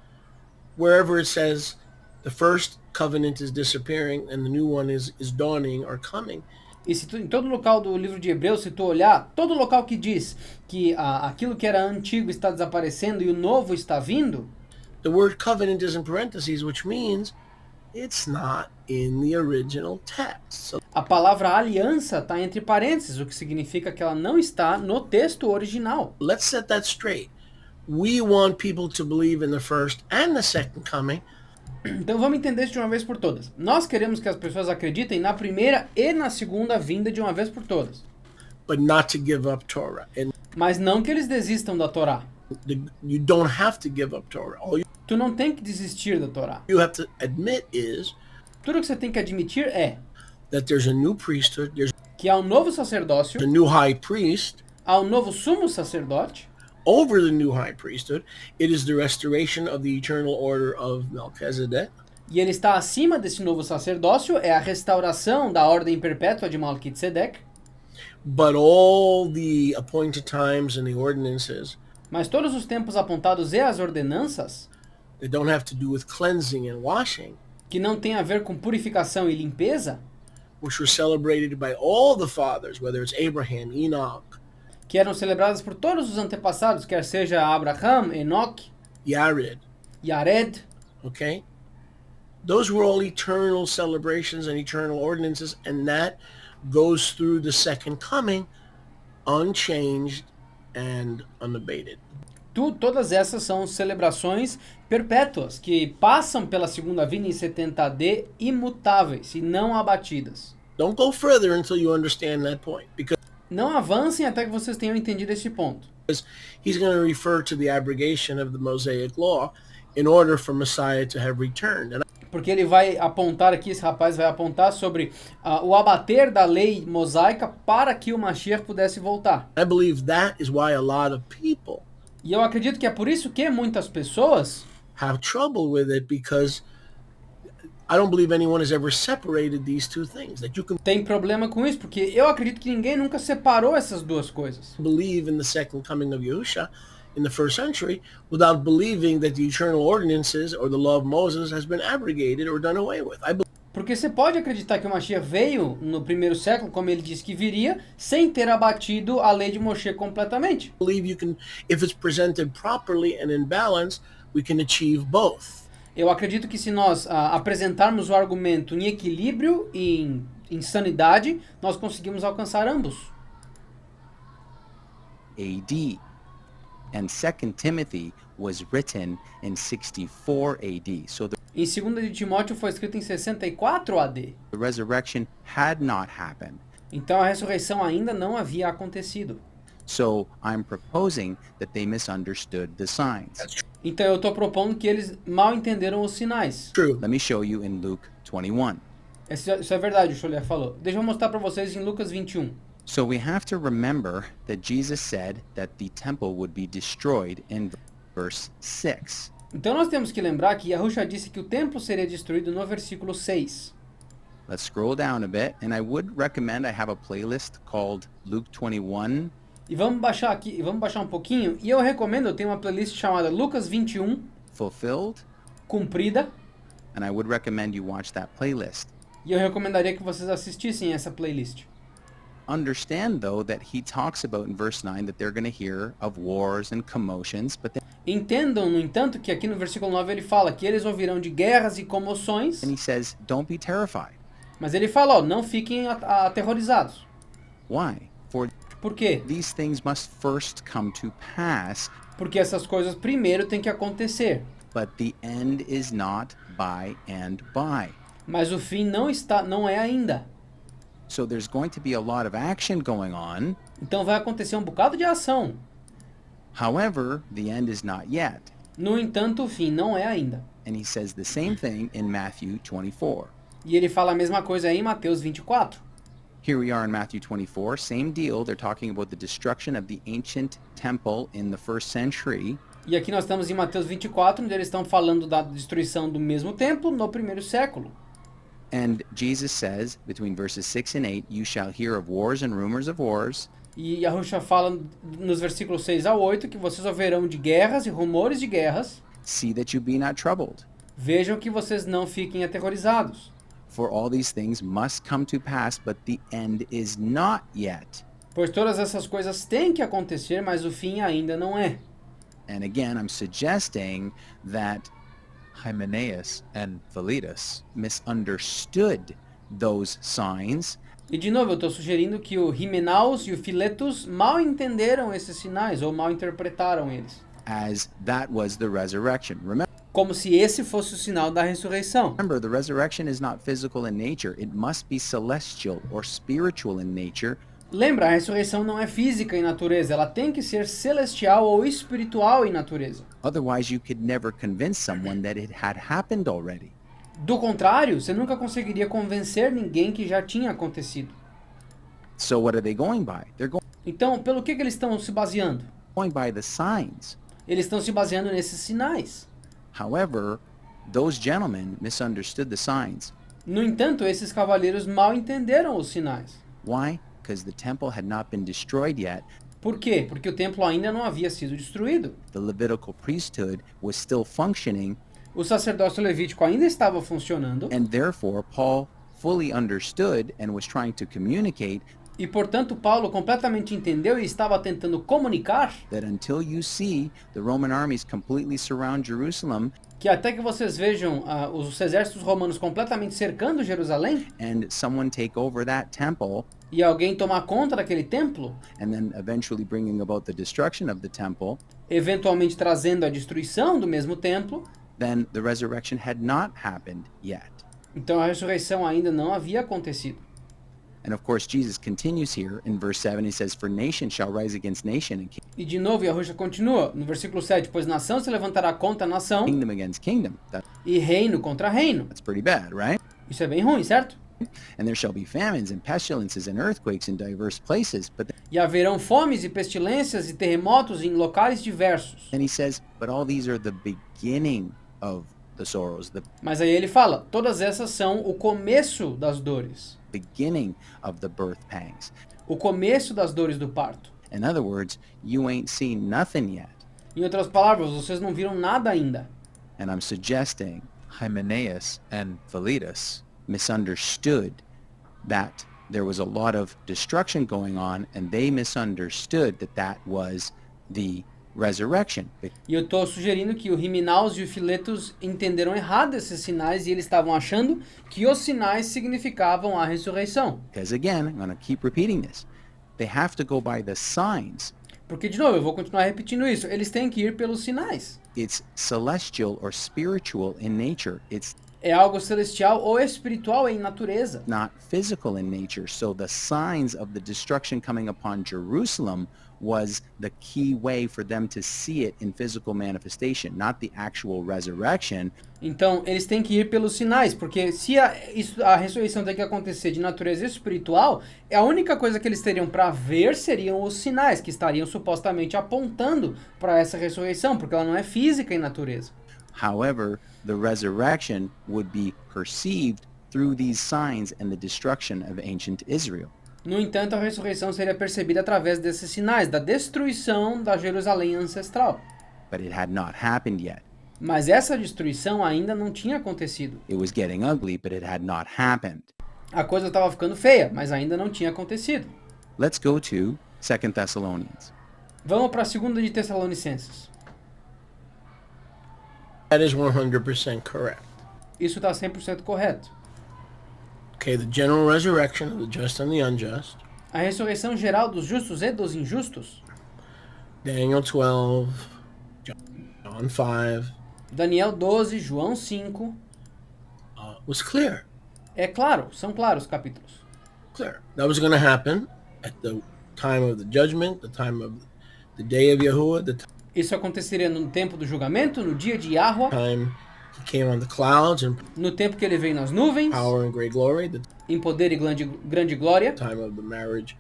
wherever it says the first covenant is disappearing and the new one is dawning or coming, E se tu, em todo local do livro de Hebreus, se tu olhar, todo local que diz que aquilo que era antigo está desaparecendo e o novo está vindo, the word covenant is in parentheses, which means it's not in the original text. So a palavra aliança está entre parênteses, o que significa que ela não está no texto original. let's set that straight. We want people to believe in the first and the second coming, Então vamos entender isso de uma vez por todas. Nós queremos que as pessoas acreditem na primeira e na segunda vinda de uma vez por todas. but not to give up Torah. And Mas não que eles desistam da Torá. you don't have to give up Torah. All Tu não tem que desistir da Torá. you have to admit is Tudo que você tem que admitir é that there's a new priesthood, there's que há um novo sacerdócio, a new high priest. há um novo sumo sacerdote, Over the new high priesthood, it is the restoration of the eternal order of Melchizedek. e ele está acima desse novo sacerdócio, é a restauração da ordem perpétua de Melquisedeque, But all the appointed times and the ordinances, mas todos os tempos apontados e as ordenanças, they don't have to do with cleansing and washing, que não tem a ver com purificação e limpeza, which were celebrated by all the fathers, whether it's Abraham, Enoch, que eram celebradas por todos os antepassados, quer seja Abraham, Enoque, Yared, Yared, okay? Those were all eternal celebrations and eternal ordinances, and that goes through the second coming unchanged and unabated. Todas essas são celebrações perpétuas, que passam pela segunda vinda em 70 AD imutáveis e não abatidas. Don't go further until you understand that point, because Não avancem até que vocês tenham entendido esse ponto. he's going to refer to the abrogation of the Mosaic law in order for Messiah to have returned. And Porque ele vai apontar aqui, esse rapaz vai apontar sobre o abater da lei mosaica para que o Mashiach pudesse voltar. I believe that is why a lot of people E eu acredito que é por isso que muitas pessoas have trouble with it, because I don't believe anyone has ever separated these two things. That you can têm problema com isso, porque eu acredito que ninguém nunca separou essas duas coisas. believe in the second coming of Yahusha in the first century without believing that the eternal ordinances or the law of Moses has been abrogated or done away with. I Porque você pode acreditar que o Mashiach veio no primeiro século, como ele disse que viria, sem ter abatido a lei de Moshe completamente. believe you can, if it's presented properly and in balance, we can achieve both. Eu acredito que se nós apresentarmos o argumento em equilíbrio e em sanidade, nós conseguimos alcançar ambos. AD. And 2 Timothy was written in 64 AD. So Em 2 de Timóteo foi escrito em 64 AD. the resurrection had not happened. Então a ressurreição ainda não havia acontecido. So I'm proposing that they misunderstood the signs. Então eu estou propondo que eles mal entenderam os sinais. True. Let me show you in Luke 21. Isso é verdade, o Xolier falou. Deixa eu mostrar para vocês em Lucas 21. So we have to remember that Jesus said that the temple would be destroyed in verse 6. Então nós temos que lembrar que Yahusha disse que o templo seria destruído no versículo 6. Let's scroll down a bit, and I would recommend I have a playlist called Luke 21. E vamos baixar aqui, vamos baixar um pouquinho. E eu recomendo, eu tenho uma playlist chamada Lucas 21, Fulfilled, cumprida. and I would recommend you watch that playlist. E eu recomendaria que vocês assistissem essa playlist. Understand, though, that he talks about in verse 9 that they're going to hear of wars and commotions, but then Entendam, no entanto, que aqui no versículo 9 ele fala que eles ouvirão de guerras e comoções, he says, don't be terrified. mas ele fala, ó, não fiquem aterrorizados. Why? For Por quê? these things must first come to pass, Porque essas coisas primeiro têm que acontecer. but the end is not by and by. Mas o fim não é ainda. So there's going to be a lot of action going on. Então vai acontecer um bocado de ação. However, the end is not yet. No entanto, o fim não é ainda. And he says the same thing in Matthew 24. E ele fala a mesma coisa aí em Mateus 24. Here we are in Matthew 24, same deal. They're talking about the destruction of the ancient temple in the first century. E aqui nós estamos em Mateus 24, onde eles estão falando da destruição do mesmo templo no primeiro século. And Jesus says, between verses 6 and 8, you shall hear of wars and rumors of wars. E Yahusha fala nos versículos 6 a 8 que vocês ouvirão de guerras e rumores de guerras. See that you be not troubled. Vejam que vocês não fiquem aterrorizados. For all these things must come to pass, but the end is not yet. Pois todas essas coisas têm que acontecer, mas o fim ainda não é. And again, I'm suggesting that Hymenaeus and Philetus misunderstood those signs, E de novo, eu estou sugerindo que o Himenaus e o Filetus mal entenderam esses sinais, ou mal interpretaram eles. as that was the resurrection. Como se esse fosse o sinal da ressurreição. Remember, the resurrection is not physical in nature. It must be celestial or spiritual in nature. Lembra, a ressurreição não é física em natureza, ela tem que ser celestial ou espiritual em natureza. Otherwise, you could never convince someone that it had happened already. Do contrário, você nunca conseguiria convencer ninguém que já tinha acontecido. So what are they going by? They're Então, pelo que eles estão se baseando? going by the signs. Eles estão se baseando nesses sinais. However, those gentlemen misunderstood the signs. No entanto, esses cavaleiros mal entenderam os sinais. Why? Because the temple had not been destroyed yet. Por quê? Porque o templo ainda não havia sido destruído. The Levitical priesthood was still functioning, O sacerdócio levítico ainda estava funcionando and therefore Paul fully understood and was trying to communicate e, portanto, Paulo completamente entendeu e estava tentando comunicar that until you see the Roman armies completely surround Jerusalem que até que vocês vejam os exércitos romanos completamente cercando Jerusalém and someone take over that temple e alguém tomar conta daquele templo, and then eventually bringing about the destruction of the temple, eventualmente trazendo a destruição do mesmo templo, then the resurrection had not happened yet. então a ressurreição ainda não havia acontecido. And of course, Jesus continues here in verse 7. He says, for nation shall rise against nation and E de novo, Yahusha continua no versículo 7, pois nação se levantará contra nação kingdom against kingdom. e reino contra reino. That's pretty bad, right? Isso é bem ruim, certo? And there shall be famines and pestilences and earthquakes in diverse places. But E haverão fomes e pestilências e terremotos em locais diversos. then he says, but all these are the beginning of the sorrows, the Mas aí ele fala, todas essas são o começo das dores. beginning of the birth pangs. O começo das dores do parto. In other words, you ain't seen nothing yet. Em outras palavras, vocês não viram nada ainda. And I'm suggesting Hymenaeus and Philetus misunderstood that there was a lot of destruction going on, and they misunderstood that that was the resurrection. E eu estou sugerindo que o Himenaus e o Filetus entenderam errado esses sinais e eles estavam achando que os sinais significavam a ressurreição. Because again, I'm going to keep repeating this. They have to go by the signs. Porque, de novo, eu vou continuar repetindo isso. Eles têm que ir pelos sinais. It's celestial or spiritual in nature. It's É algo celestial ou espiritual em natureza. not physical in nature. So the signs of the destruction coming upon Jerusalem was the key way for them to see it in physical manifestation, not the actual resurrection. Então, eles têm que ir pelos sinais, porque se a ressurreição tem que acontecer de natureza espiritual, a única coisa que eles teriam para ver seriam os sinais, que estariam supostamente apontando para essa ressurreição, porque ela não é física em natureza. However, the resurrection would be perceived through these signs and the destruction of ancient Israel. No entanto, a ressurreição seria percebida através desses sinais, da destruição da Jerusalém ancestral. But it had not happened yet. Mas essa destruição ainda não tinha acontecido. It was getting ugly, but it had not happened. A coisa estava ficando feia, mas ainda não tinha acontecido. Let's go to 2 Thessalonians. Vamos para a segunda de Tessalonicenses. That is 100% correct. Isso está 100% correto. Okay, the general resurrection of the just and the unjust. A ressurreição geral dos justos e dos injustos. Daniel 12, John 5, Daniel 12, João 5. was clear. É claro, são claros os capítulos. Clear. That was going to happen at the time of the judgment, the time of the day of Yahuwah, the Isso aconteceria no tempo do julgamento, no dia de Yahweh, time he came on the clouds in no tempo que ele veio nas nuvens, power and great glory, the em poder e grande glória, time of the marriage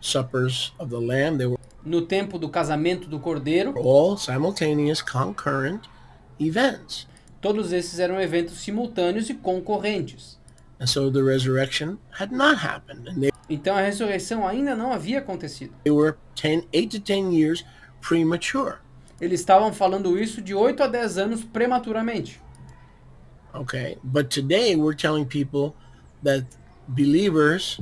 suppers of the Lamb. They were no tempo do casamento do Cordeiro. all simultaneous, concurrent events. Todos esses eram eventos simultâneos e concorrentes. And so the resurrection had not happened. And Então a ressurreição ainda não havia acontecido. they were 8 to 10 years premature. Eles estavam falando isso de 8 a 10 anos prematuramente. Okay. But today we're telling people that believers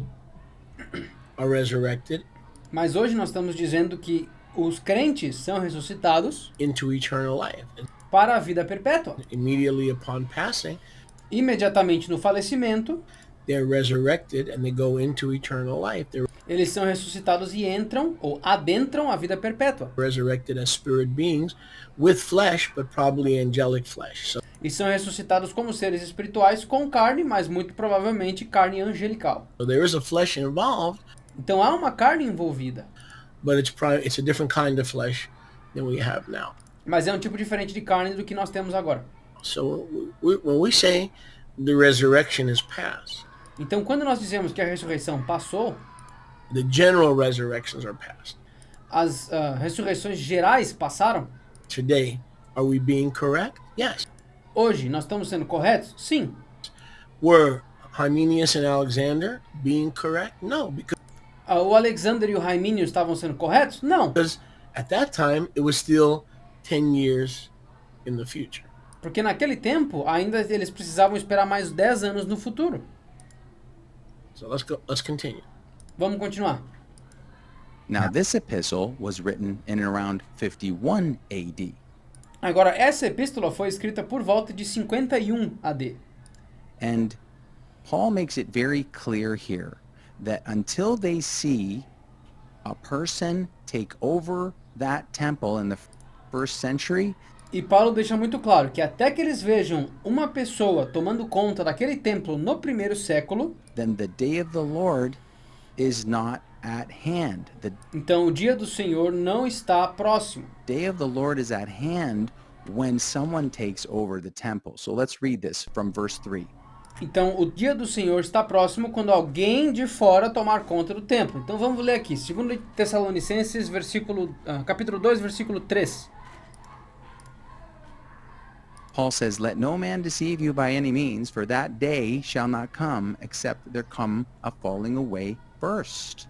are resurrected Mas hoje nós estamos dizendo que os crentes são ressuscitados into eternal life. And para a vida perpétua. immediately upon passing, Imediatamente no falecimento, they're resurrected and they go into eternal life. They're eles são ressuscitados e entram ou adentram a vida perpétua. resurrected as spirit beings with flesh, but probably angelic flesh. So E são ressuscitados como seres espirituais com carne, mas muito provavelmente carne angelical. there is a flesh involved, Então há uma carne envolvida, but it's a different kind of flesh than we have now. mas é um tipo diferente de carne do que nós temos agora. So when we say the resurrection is past, Então quando nós dizemos que a ressurreição passou, the general resurrections are past. as ressurreições gerais passaram. Today, are we being correct? Yes. Hoje nós estamos sendo corretos? Sim. Were Hymenius and Alexander being correct? No, O Alexander e o Raimínio estavam sendo corretos? Não, because at that time it was still 10 years in the future. porque naquele tempo ainda eles precisavam esperar mais 10 anos no futuro. So let's continue. Vamos continuar. Now, this epistle was written in around 51 AD. Agora, essa epístola foi escrita por volta de 51 AD. And Paul makes it very clear here that until they see a person take over that temple in the first century, E Paulo deixa muito claro que até que eles vejam uma pessoa tomando conta daquele templo no primeiro século, then the day of the Lord is not at hand. The então o dia do Senhor não está próximo. day of the Lord is at hand when someone takes over the temple. So let's read this from verse 3. Então o dia do Senhor está próximo quando alguém de fora tomar conta do templo. Então vamos ler aqui, 2 Tessalonicenses, capítulo 2, versículo 3. Paul says, "Let no man deceive you by any means, for that day shall not come except there come a falling away first."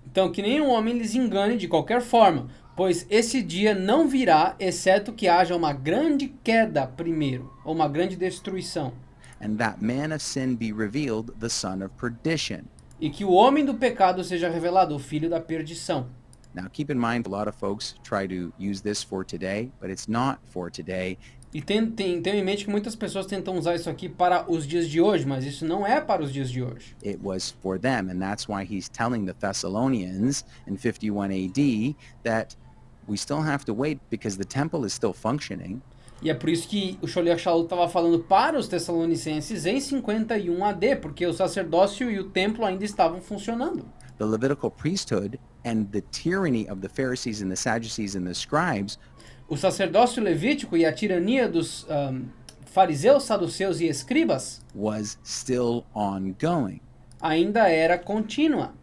Então que nenhum homem lhes engane de qualquer forma, pois esse dia não virá, exceto que haja uma grande queda primeiro, ou uma grande destruição, And that man of sin be revealed, the son of perdition. e que o homem do pecado seja revelado, o filho da perdição. Now keep in mind, a lot of folks try to use this for today, but it's not for today. E tenham em mente que muitas pessoas tentam usar isso aqui para os dias de hoje, mas isso não é para os dias de hoje. It was for them, and that's why he's telling the Thessalonians in 51 AD that we still have to wait because the temple is still functioning. E é por isso que o Sholiach Shaul estava falando para os Tessalonicenses em 51 AD, porque o sacerdócio e o templo ainda estavam funcionando. The Levitical priesthood and the tyranny of the Pharisees and the Sadducees and the scribes O sacerdócio levítico e a tirania dos fariseus, saduceus e escribas was still ongoing. ainda era contínua.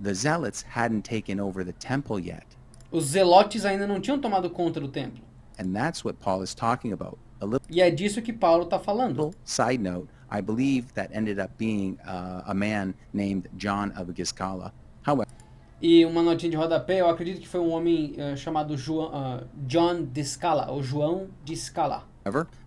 The Zealots hadn't taken over the temple yet. Os zelotes ainda não tinham tomado conta do templo. And that's what Paul is talking about. A little E é disso que Paulo está falando. side note, I believe that ended up being a man named John of Giscala. However, E uma notinha de rodapé, eu acredito que foi um homem chamado John de Scala, ou João de Scala.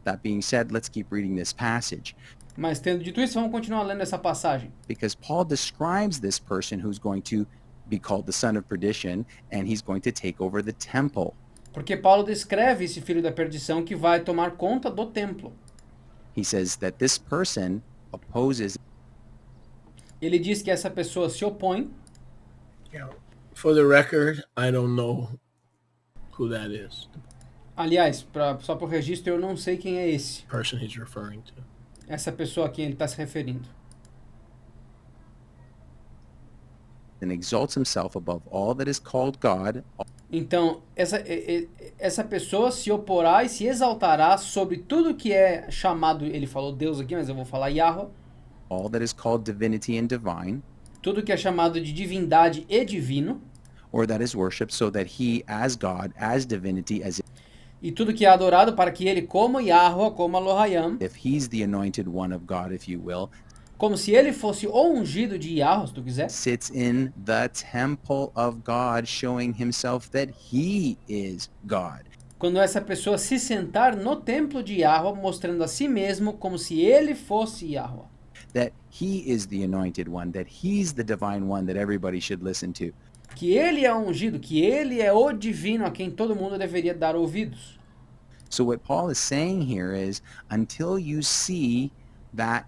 that being said, let's keep reading this passage Mas tendo dito isso, vamos continuar lendo essa passagem. because Paul describes this person who's going to be called the son of perdition and he's going to take over the temple. Porque Paulo descreve esse filho da perdição que vai tomar conta do templo. He says that this person opposes Ele diz que essa pessoa se opõe. Yeah. For the record, I don't know who that is, Aliás, só para o registro, eu não sei quem é esse. the person he's referring to. Essa pessoa a quem ele está se referindo. and exalts himself above all that is called God, Então, essa pessoa se oporá e se exaltará sobre tudo que é chamado, ele falou Deus aqui, mas eu vou falar Yahweh, all that is called divinity and divine, tudo que é chamado de divindade e divino, or that is worshipped so that he as God, as divinity, as e tudo que é adorado para que ele, como Yahweh, como Elohayam, if he's the anointed one of God, if you will, como se ele fosse o ungido de Yahweh, se tu quiser, sits in the temple of God, showing himself that he is God. quando essa pessoa se sentar no templo de Yahweh, mostrando a si mesmo como se ele fosse Yahweh. That he is the anointed one, that he's the divine one that everybody should listen to. Que ele é o ungido, que ele é o divino a quem todo mundo deveria dar ouvidos. So what Paul is saying here is, until you see that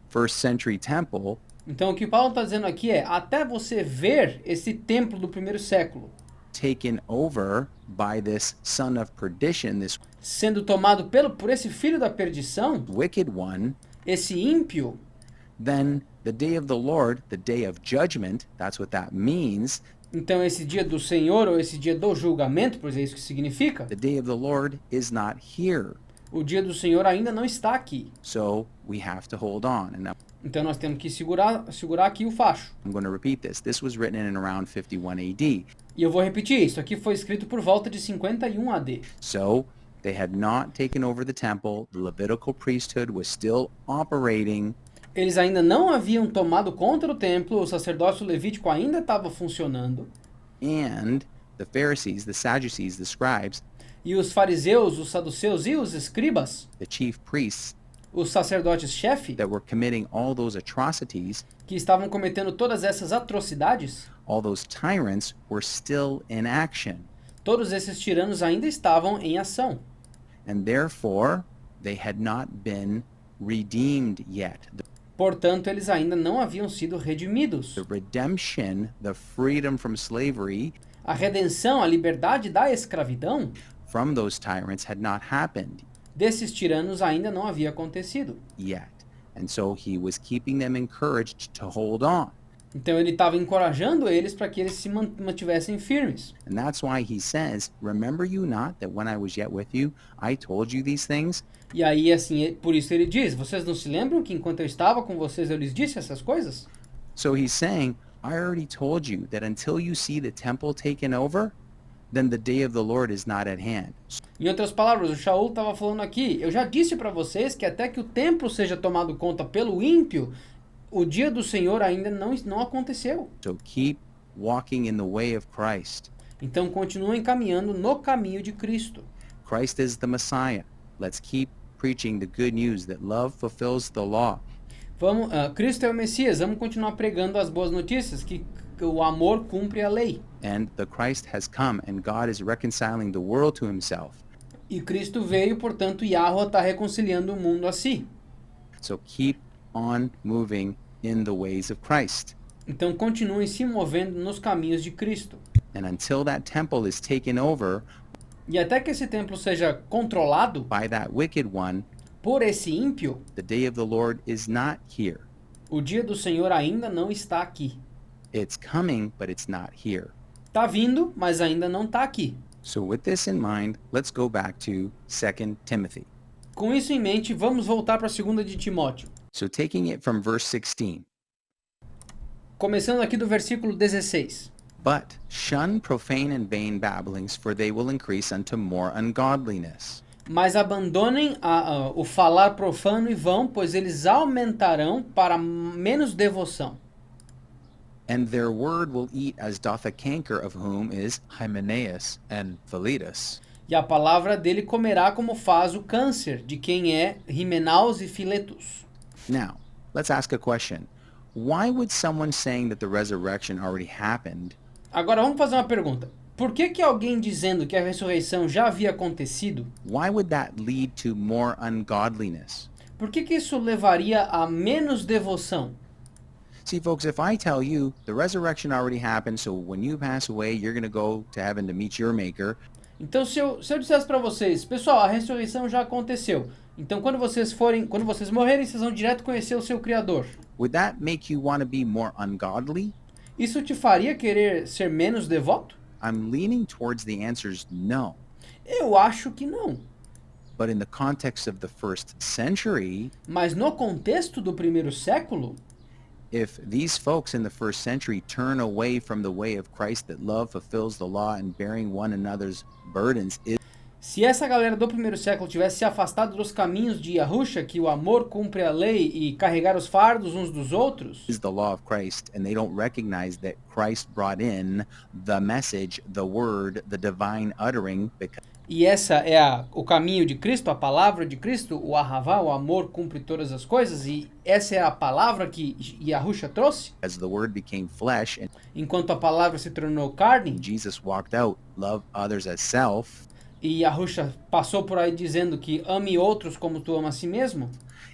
first century temple Então o que Paulo está dizendo aqui é, até você ver esse templo do primeiro século taken over by this son of perdition, this sendo tomado por esse filho da perdição, wicked one, esse ímpio, then the day of the Lord, the day of judgment, that's what that means, então esse dia do Senhor ou esse dia do julgamento, pois é isso que significa, the day of the Lord is not here. o dia do Senhor ainda não está aqui. So we have to hold on. And Então nós temos que segurar aqui o facho. I'm going to repeat this. This was written in around 51 AD. E eu vou repetir, isso aqui foi escrito por volta de 51 AD. So they had not taken over the temple. The Levitical priesthood was still operating. Eles ainda não haviam tomado conta do templo, o sacerdócio levítico ainda estava funcionando, And the Pharisees, the Sadducees, the scribes, e os fariseus, os saduceus e os escribas, the chief priests os sacerdotes-chefe, that were committing all those atrocities, que estavam cometendo todas essas atrocidades, all those tyrants were still in action. todos esses tiranos ainda estavam em ação. And therefore, they had not been redeemed yet. Portanto, eles ainda não haviam sido redimidos. The redemption, the freedom from slavery A redenção, a liberdade da escravidão from those tyrants had not happened desses tiranos ainda não havia acontecido. yet. And so he was keeping them encouraged to hold on. Então ele estava encorajando eles para que eles se mantivessem firmes. And that's why he says, remember you not that when I was yet with you, I told you these things? E aí, assim, por isso ele diz, vocês não se lembram que enquanto eu estava com vocês eu lhes disse essas coisas? So he's saying, I already told you that until you see the temple taken over, then the day of the Lord is not at hand. Em outras palavras, o Shaul estava falando aqui, eu já disse para vocês que até que o templo seja tomado conta pelo ímpio, o dia do Senhor ainda não aconteceu. So keep walking in the way of Christ. Então continuem caminhando no caminho de Cristo. Christ is the Messiah. Let's keep preaching the good news that love fulfills the law. Cristo é o Messias, vamos continuar pregando as boas notícias, que o amor cumpre a lei. And the Christ has come and God is reconciling the world to himself. E Cristo veio, portanto, Yahweh está reconciliando o mundo a si. So keep on moving in the ways of Christ. Então continuem se movendo nos caminhos de Cristo. And until that temple is taken over E até que esse templo seja controlado by that wicked one, por esse ímpio, the day of the Lord is not here. o dia do Senhor ainda não está aqui. It's coming, but it's not here. Está vindo, mas ainda não está aqui. So with this in mind, let's go back to 2 Timothy. Com isso em mente, vamos voltar para a 2 de Timóteo. So taking it from verse 16, Começando aqui do versículo 16. But shun profane and vain babblings, for they will increase unto more ungodliness. Mas abandonem o falar profano e vão, pois eles aumentarão para menos devoção. And their word will eat as doth a canker, of whom is Hymenaeus and Philetus. E a palavra dele comerá como faz o câncer, de quem é Himenaus e Filetus. Now, let's ask a question. Why would someone saying that the resurrection already happened Agora vamos fazer uma pergunta. Por que alguém dizendo que a ressurreição já havia acontecido, why would that lead to more ungodliness? por que isso levaria a menos devoção? See, folks, if I tell you the resurrection already happened, so when you pass away, you're going to go to heaven to meet your maker, Então se eu dissesse para vocês, pessoal, a ressurreição já aconteceu. Então quando vocês morrerem, vocês vão direto conhecer o seu Criador. would that make you want to be more ungodly? Isso te faria querer ser menos devoto? I'm leaning towards the answer's no. Eu acho que não. But in the context of the first century, Mas no contexto do primeiro século, if these folks in the first century turn away from the way of Christ that love fulfills the law and bearing one another's burdens se essa galera do primeiro século tivesse se afastado dos caminhos de Yahusha, que o amor cumpre a lei e carregar os fardos uns dos outros, is the law of Christ, and they don't recognize that Christ brought in the message, the word, the divine uttering, because e essa é o caminho de Cristo, a palavra de Cristo, o Ahavá, o amor cumpre todas as coisas, e essa é a palavra que Yahusha trouxe, as the word became flesh and enquanto a palavra se tornou carne, Jesus walked out, love others as self, e Yahusha passou por aí dizendo que ame outros como tu ama a si mesmo.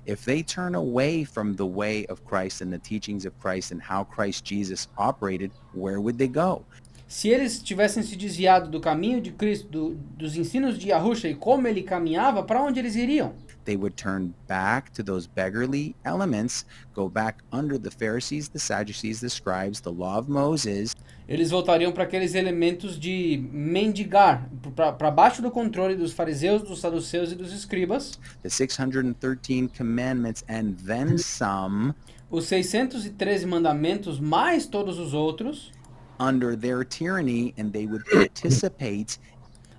if they turn away from the way of Christ and the teachings of Christ and how Christ Jesus operated, where would they go? Se eles tivessem se desviado do caminho de Cristo, dos ensinos de Yahusha e como ele caminhava, para onde eles iriam? They would turn back to those beggarly elements, go back under the Pharisees, the Sadducees, the scribes, the law of Moses, Eles voltariam para aqueles elementos de mendigar, para baixo do controle dos fariseus, dos saduceus e dos escribas, the 613 commandments, and then some, os 613 mandamentos mais todos os outros, under their tyranny, and they would participate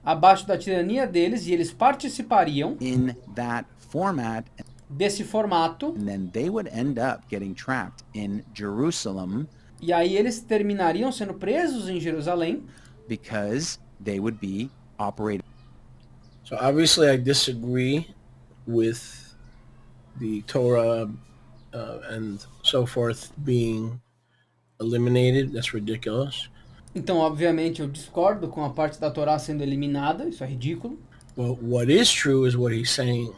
abaixo da tirania deles, e eles participariam in that format, desse formato, and then they would end up getting trapped in Jerusalem e aí eles terminariam sendo presos em Jerusalém, because they would be operating. So obviously I disagree with the Torah and so forth being eliminated. That's ridiculous. Então, obviamente, eu discordo com a parte da Torá sendo eliminada, isso é ridículo. But what is true is what he's saying.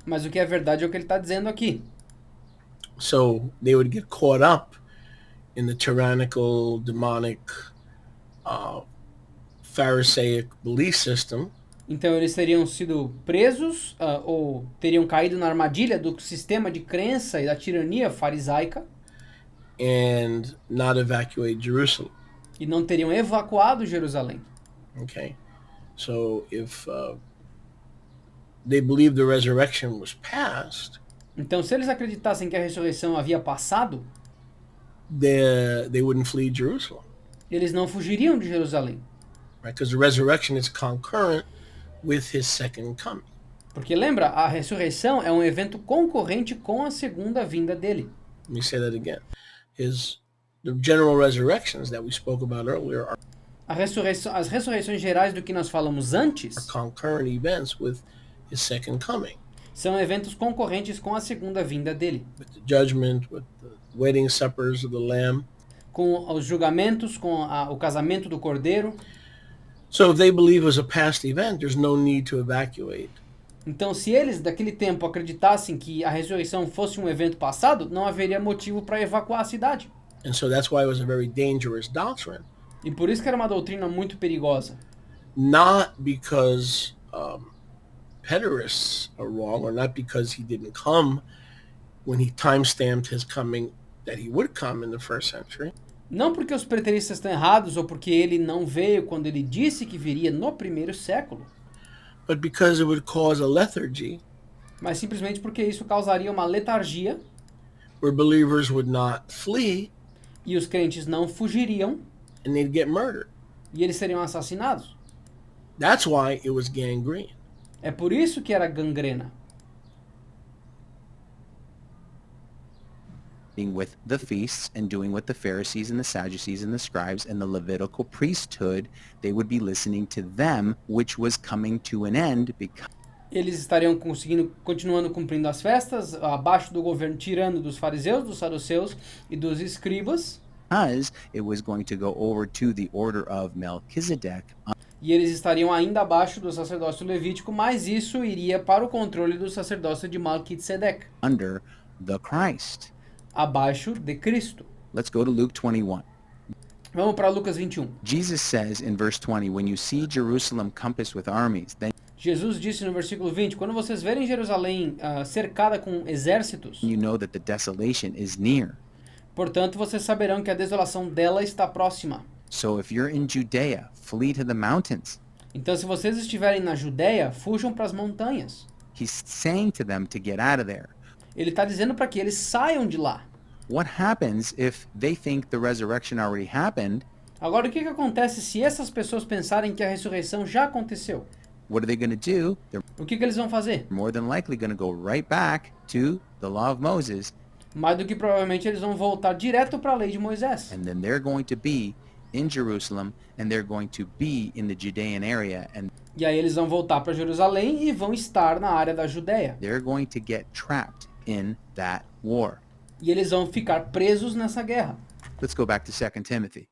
Mas o que é verdade é o que ele está dizendo aqui. So they would get caught up in the tyrannical, demonic, Pharisaic belief system, Então, eles teriam sido presos ou teriam caído na armadilha do sistema de crença e da tirania farisaica and not evacuate Jerusalem. e não teriam evacuado Jerusalém. Okay, so if they believe the resurrection was past, Então, se eles acreditassem que a ressurreição havia passado, they wouldn't flee Jerusalem, eles não fugiriam de Jerusalém. right? Because the resurrection is concurrent with his second coming. Porque lembra, a ressurreição é um evento concorrente com a segunda vinda dele. Let me say that again. The general resurrections that we spoke about earlier are As ressurreições gerais do que nós falamos antes concurrent events with his second coming, são eventos concorrentes com a segunda vinda dele. with the judgment, with the wedding suppers of the Lamb. Com os julgamentos, com o casamento do Cordeiro. So if they believe it was a past event, there's no need to evacuate. Então, se eles daquele tempo acreditassem que a ressurreição fosse um evento passado, não haveria motivo para evacuar a cidade. And so that's why it was a very dangerous doctrine. E por isso que era uma doutrina muito perigosa. Not because pederasts are wrong, or not because he didn't come when he time-stamped his coming that he would come in the first century, Não porque os preteristas estão errados ou porque ele não veio quando ele disse que viria no primeiro século, but because it would cause a lethargy mas simplesmente porque isso causaria uma letargia where believers would not flee, e os crentes não fugiriam, and they'd get murdered. E eles seriam assassinados. That's why it was gangrene. É por isso que era gangrena. With the feasts and doing what the Pharisees and the Sadducees and the scribes and the Levitical priesthood, they would be listening to them, which was coming to an end because Eles estariam continuando cumprindo as festas, abaixo do governo tirano dos fariseus, dos saduceus e dos escribas. it was going to go over to the order of Melchizedek E eles estariam ainda abaixo do sacerdócio levítico, mas isso iria para o controle do sacerdócio de Melquisedeque, under the Christ. abaixo de Cristo. Let's go to Luke 21. Vamos para Lucas 21. Jesus says in verse 20, when you see Jerusalem compassed with armies, then Jesus disse no versículo 20, quando vocês verem Jerusalém cercada com exércitos, you know that the desolation is near. portanto vocês saberão que a desolação dela está próxima. So if you're in Judea, flee to the mountains. Então se vocês estiverem na Judéia, fujam para as montanhas. He's saying to them to get out of there. Ele está dizendo para que eles saiam de lá. What happens if they think the resurrection already happened? Agora, o que acontece se essas pessoas pensarem que a ressurreição já aconteceu? What are they going to do? They're O que eles vão fazer? more than likely going to go right back to the law of Moses, Mais do que provavelmente eles vão voltar direto para a lei de Moisés. and then they're going to be in Jerusalem, and they're going to be in the Judean area, and E aí eles vão voltar para Jerusalém e vão estar na área da Judéia. they're going to get trapped in that war. E eles vão ficar presos nessa guerra. Let's go back to 2 Timothy.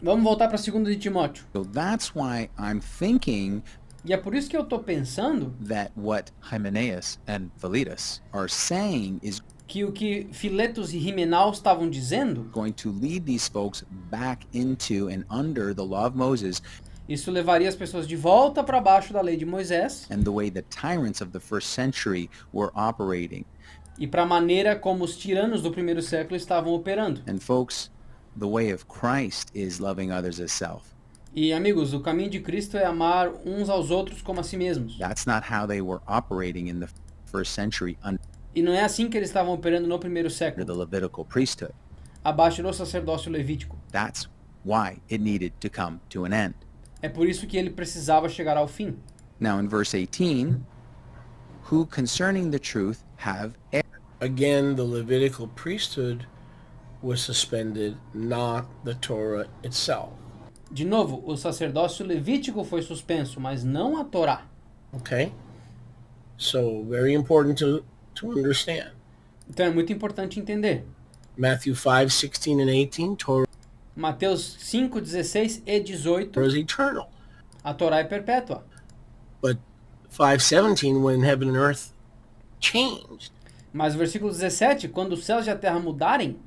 Vamos voltar para 2 de Timóteo. So that's why I'm thinking E é por isso que eu estou pensando that what Hymenaeus and Philetus are saying is que o que Filetos e Rimenal estavam dizendo, going to lead these folks back into and under the law of Moses isso levaria as pessoas de volta para baixo da lei de Moisés and the way the tyrants of the first century were operating. e para a maneira como os tiranos do primeiro século estavam operando. And folks, the way of Christ is loving others as self. E amigos, o caminho de Cristo é amar uns aos outros como a si mesmos. That's not how they were operating in the first century under E não é assim que eles estavam operando no primeiro the século, Levitical priesthood. abaixo do sacerdócio levítico. That's why it needed to come to an end. É por isso que ele precisava chegar ao fim. Now in verse 18, who concerning the truth have erred. Again, the Levitical priesthood was suspended, not the Torah itself. De novo, o sacerdócio levítico foi suspenso, mas não a Torá. Okay? So, very important to understand. Então é muito importante entender. Matthew 5:16 and 18, Torah Mateus 5, 16 e 18, is eternal. a Torá é perpétua. But 5:17, when heaven and earth changed, Mas o versículo 17, quando os céus e a terra mudarem,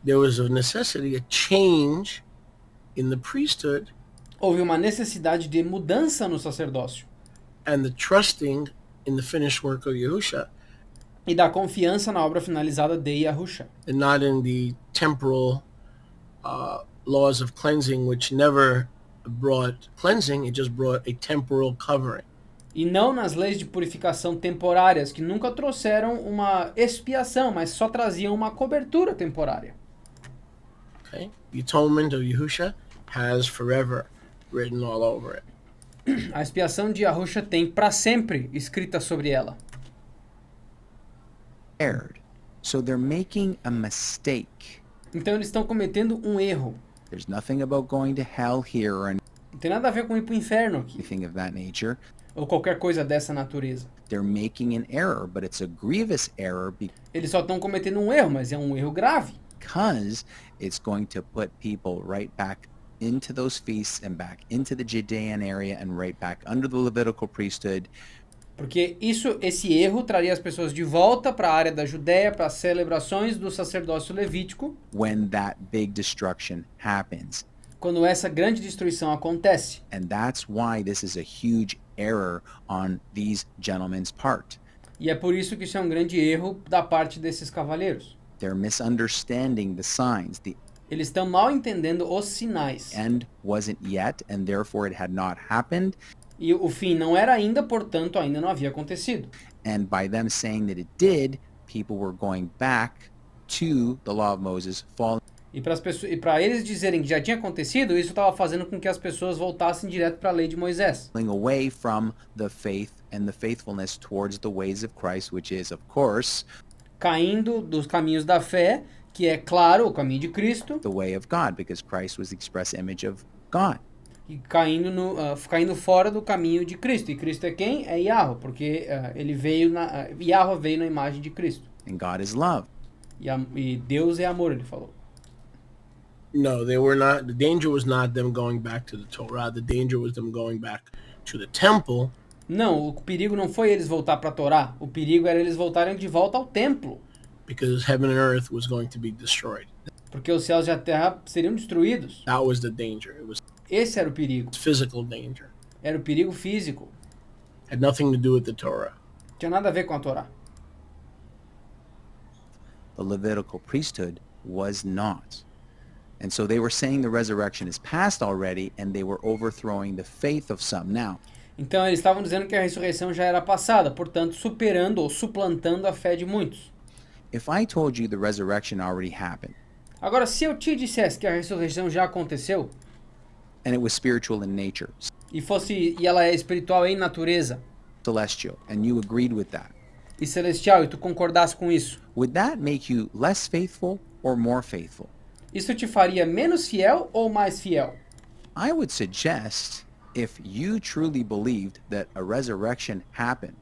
there was a necessity, a change in the priesthood houve uma necessidade de mudança no sacerdócio and the trusting in the finished work of Yahusha, e da confiança na obra finalizada de Yahusha, and not in the temporal laws of cleansing, which never brought cleansing, it just brought a temporal covering. e não nas leis de purificação temporárias, que nunca trouxeram uma expiação, mas só traziam uma cobertura temporária. Okay? The atonement of Yahusha has forever written all over it. A expiação de Yahusha tem para sempre escrita sobre ela. Erred. So they're making a mistake. Então eles estão cometendo um erro. There's nothing about going to hell here or Não tem nada a ver com ir para o inferno aqui, anything of that nature. ou qualquer coisa dessa natureza. They're making an error, but it's a grievous error Eles só estão cometendo um erro, mas é um erro grave. because it's going to put people right back into those feasts and back into the Judean area and right back under the Levitical priesthood. Porque esse erro traria as pessoas de volta para a área da Judéia, para as celebrações do sacerdócio levítico, When that big destruction happens. quando essa grande destruição acontece. And that's why this is a huge error on these gentlemen's part. E é por isso que isso é um grande erro da parte desses cavalheiros. They're misunderstanding the signs. The Eles estão mal entendendo os sinais. end wasn't yet, and therefore it had not happened. E o fim não era ainda, portanto, ainda não havia acontecido. And by them saying that it did, people were going back to the law of Moses, falling E para eles dizerem que já tinha acontecido, isso estava fazendo com que as pessoas voltassem direto para a lei de Moisés. Away from the faith and the faithfulness towards the ways of Christ, which is, of course, Caindo dos caminhos da fé, que é, claro, o caminho de Cristo, the way of God, because Christ was the express image of God. e caindo fora do caminho de Cristo. E Cristo é quem? É Yahweh, porque Yahweh veio na imagem de Cristo. And God is love. E Deus é amor, ele falou. No, they were not. The danger was not them going back to the Torah. The danger was them going back to the temple. Não, o perigo não foi eles voltar para a Torá. O perigo era eles voltarem de volta ao templo. Because heaven and earth was going to be destroyed. Porque os céus e a terra seriam destruídos. That was the danger. It was Esse era o perigo. physical danger. Era o perigo físico. Had nothing to do with the Torah. Não tinha nada a ver com a Torá. The Levitical priesthood was not. And so they were saying the resurrection is past already, and they were overthrowing the faith of some. Now, Então eles estavam dizendo que a ressurreição já era passada, portanto superando ou suplantando a fé de muitos. if I told you the resurrection already happened, Agora, se eu te dissesse que a ressurreição já aconteceu and it was spiritual in nature, e ela é espiritual em natureza celestial, and you agreed with that, e celestial e tu concordasse com isso, would that make you less faithful or more faithful? isso te faria menos fiel ou mais fiel? I would suggest if you truly believed that a resurrection happened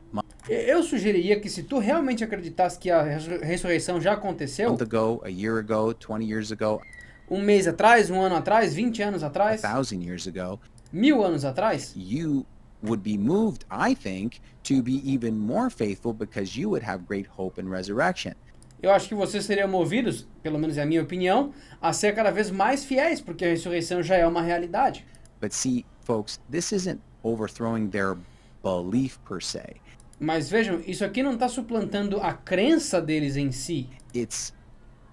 Eu sugeriria que se tu realmente acreditasse que a ressurreição já a aconteceu, month ago, a year ago, 20 years ago, um mês atrás, um ano atrás, 20 anos atrás, 1,000 years ago, 1000 anos atrás, you would be moved, I think, to be even more faithful because you would have great hope in resurrection. eu acho que vocês seriam movidos, pelo menos é a minha opinião, a ser cada vez mais fiéis, porque a ressurreição já é uma realidade. But see, folks, this isn't overthrowing their belief per se. Mas vejam, isso aqui não está suplantando a crença deles em si. It's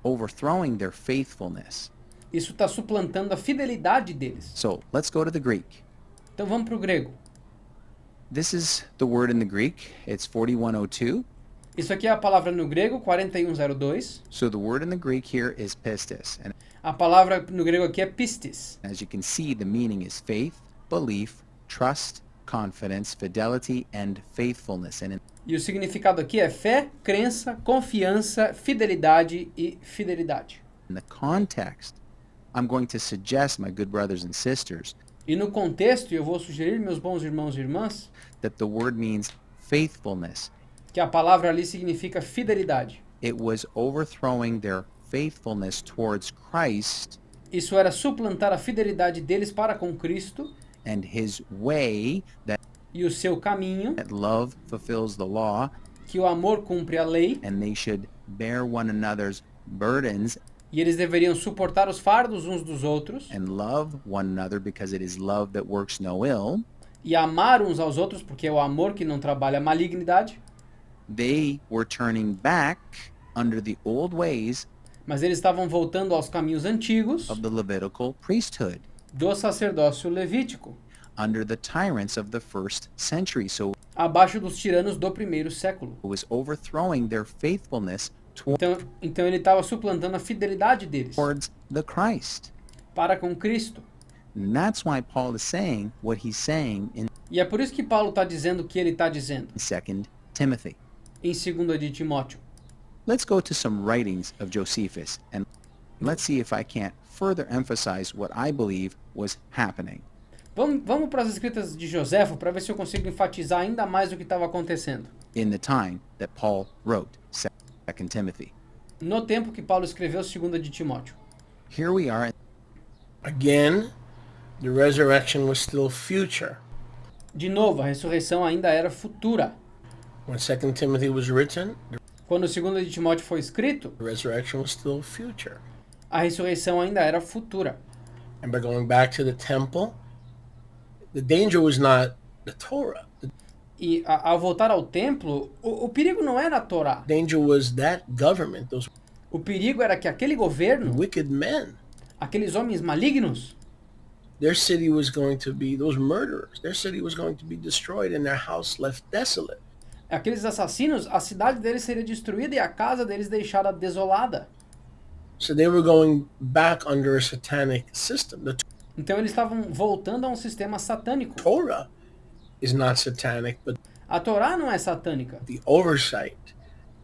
overthrowing their faithfulness. Isso está suplantando a fidelidade deles. So let's go to the Greek. Então vamos para o grego. This is the word in the Greek. It's 4102. Isso aqui é a palavra no grego, 4102. So the word in the Greek here is pistis. And A palavra no grego aqui é pistis. as you can see, the meaning is faith, belief, trust, confidence, fidelity, and faithfulness. And E o significado aqui é fé, crença, confiança, fidelidade e fidelidade. in the context, I'm going to suggest, my good brothers and sisters, E no contexto, eu vou sugerir, meus bons irmãos e irmãs, that the word means faithfulness. que a palavra ali significa fidelidade. It was overthrowing their faithfulness towards Christ Isso era suplantar a fidelidade deles para com Cristo and his way, e o seu caminho, that love fulfills the law, que o amor cumpre a lei, and they should bear one another's burdens e eles deveriam suportar os fardos uns dos outros and love one another because it is love that works no ill. e amar uns aos outros, porque é o amor que não trabalha a malignidade. They were turning back under the old ways Mas eles estavam voltando aos caminhos antigos of the Levitical priesthood, do sacerdócio levítico, under the tyrants of the first century. So abaixo dos tiranos do primeiro século. it was overthrowing their faithfulness Então ele estava suplantando a fidelidade deles towards the Christ. para com Cristo. And that's why Paul is saying what he's saying in E é por isso que Paulo está dizendo o que ele está dizendo 2 Timothy. em 2 de Timóteo. Let's go to some writings of Josephus and let's see if I can't further emphasize what I believe was happening. Vamos para as escritas de Joséfo para ver se eu consigo enfatizar ainda mais o que estava acontecendo. In the time that Paul wrote 2 Timothy. No tempo que Paulo escreveu 2 de Timóteo. Here we are. Again, the resurrection was still future. De novo, a ressurreição ainda era futura. When 2 Timothy was written, Quando 2 de Timóteo foi escrito, the resurrection was still future. a ressurreição ainda era futura. And by going back to the temple, the danger was not the Torah. The E ao voltar ao templo, o perigo não era a Torá. danger was that government, those O perigo era que aquele governo, wicked men, aqueles homens malignos, their city was going to be, those murderers, their city was going to be destroyed and their house left desolate. aqueles assassinos, a cidade deles seria destruída e a casa deles deixada desolada. So they were going back under a satanic system. The Então eles estavam voltando a um sistema satânico. Torah is not satanic, but A Torá não é satânica, the oversight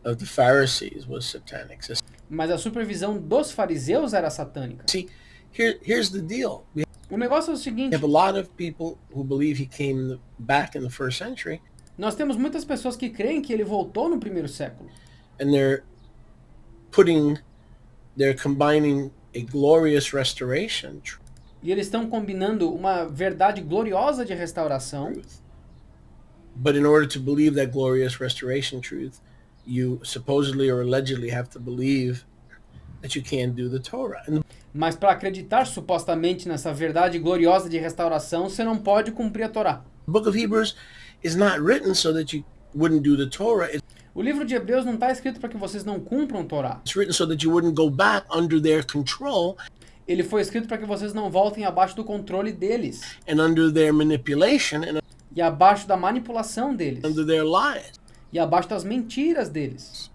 of the Pharisees was satanic. So, mas a supervisão dos fariseus era satânica. see, here's the deal. We O negócio é o seguinte, have a lot of people who believe he came back in the first century, nós temos muitas pessoas que creem que ele voltou no primeiro século. and they're combining a glorious restoration E eles estão combinando uma verdade gloriosa de restauração, truth. But in order to believe that glorious restoration truth, you supposedly or allegedly have to believe that you can't do the Torah. And mas para acreditar supostamente nessa verdade gloriosa de restauração, você não pode cumprir a Torá. the book of Hebrews is not written so that you wouldn't do the Torah. O livro de Hebreus não está escrito para que vocês não cumpram a Torá. It's written so that you wouldn't go back under their control Ele foi escrito para que vocês não voltem abaixo do controle deles and under their manipulation and e abaixo da manipulação deles under their lies. e abaixo das mentiras deles.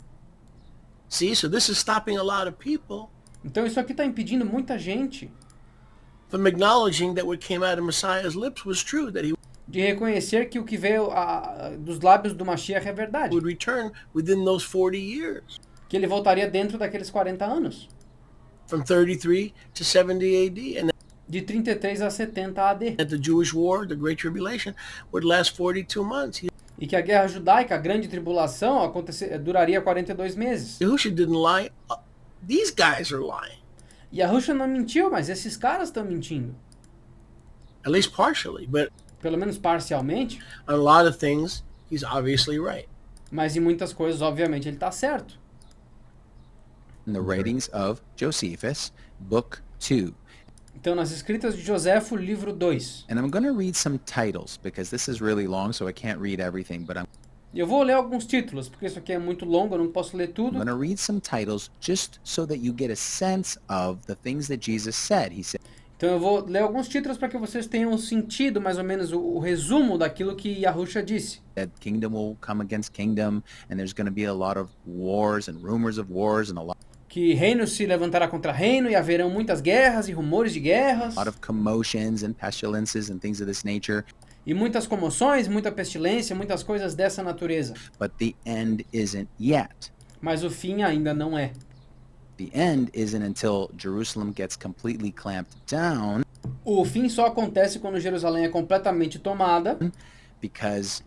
See, so this is stopping a lot of people Então isso aqui está impedindo muita gente from acknowledging that what came out of Messiah's lips was true, that he de reconhecer que o que veio dos lábios do Mashiach é verdade, would return within those 40 years, que ele voltaria dentro daqueles 40 anos, from 33 to 70 AD, and de 33 a 70 AD, that the Jewish war, the Great Tribulation, would last 42 months. e que a guerra judaica, a grande tribulação, duraria 42 meses. Yahusha didn't lie. These guys are lying, E a Yahusha não mentiu, mas esses caras estão mentindo, at least partially, but pelo menos parcialmente, on a lot of things, he's obviously right. mas em muitas coisas, obviamente, ele está certo. In the writings of Josephus, Book 2. Então, nas escritas de Joséfo, livro 2. And I'm going to read some titles because this is really long, so I can't read everything, but I'm Eu vou ler alguns títulos, porque isso aqui é muito longo, eu não posso ler tudo. going to read some titles just so that you get a sense of the things that Jesus said. He said, Então eu vou ler alguns títulos para que vocês tenham sentido, mais ou menos, o resumo daquilo que Yahusha disse. that kingdom will come against kingdom, and there's going to be a lot of wars and rumors of wars and a lot Que reino se levantará contra reino e haverão muitas guerras e rumores de guerras. of commotions and pestilences and things of this nature, E muitas comoções, muita pestilência, muitas coisas dessa natureza. but the end isn't yet. Mas o fim ainda não é. The end isn't until Jerusalem gets completely clamped down, O fim só acontece quando Jerusalém é completamente tomada, because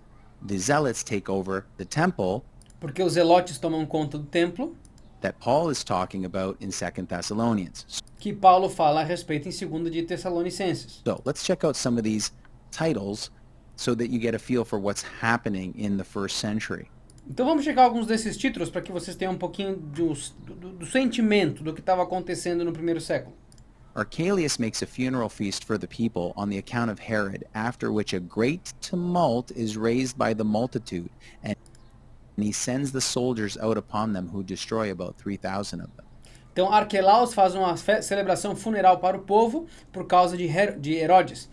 the zealots take over the temple porque os zelotes tomam conta do templo, that Paul is talking about in 2 Thessalonians. que Paulo fala a respeito em 2 de Tessalonicenses. So let's check out some of these titles so that you get a feel for what's happening in the first century. Então vamos checar alguns desses títulos para que vocês tenham um pouquinho do sentimento do que estava acontecendo no primeiro século. Archelaus makes a funeral feast for the people on the account of Herod, after which a great tumult is raised by the multitude, and he sends the soldiers out upon them, who destroy about 3,000 of them. Então Arquelaus faz uma celebração funeral para o povo por causa de Herodes,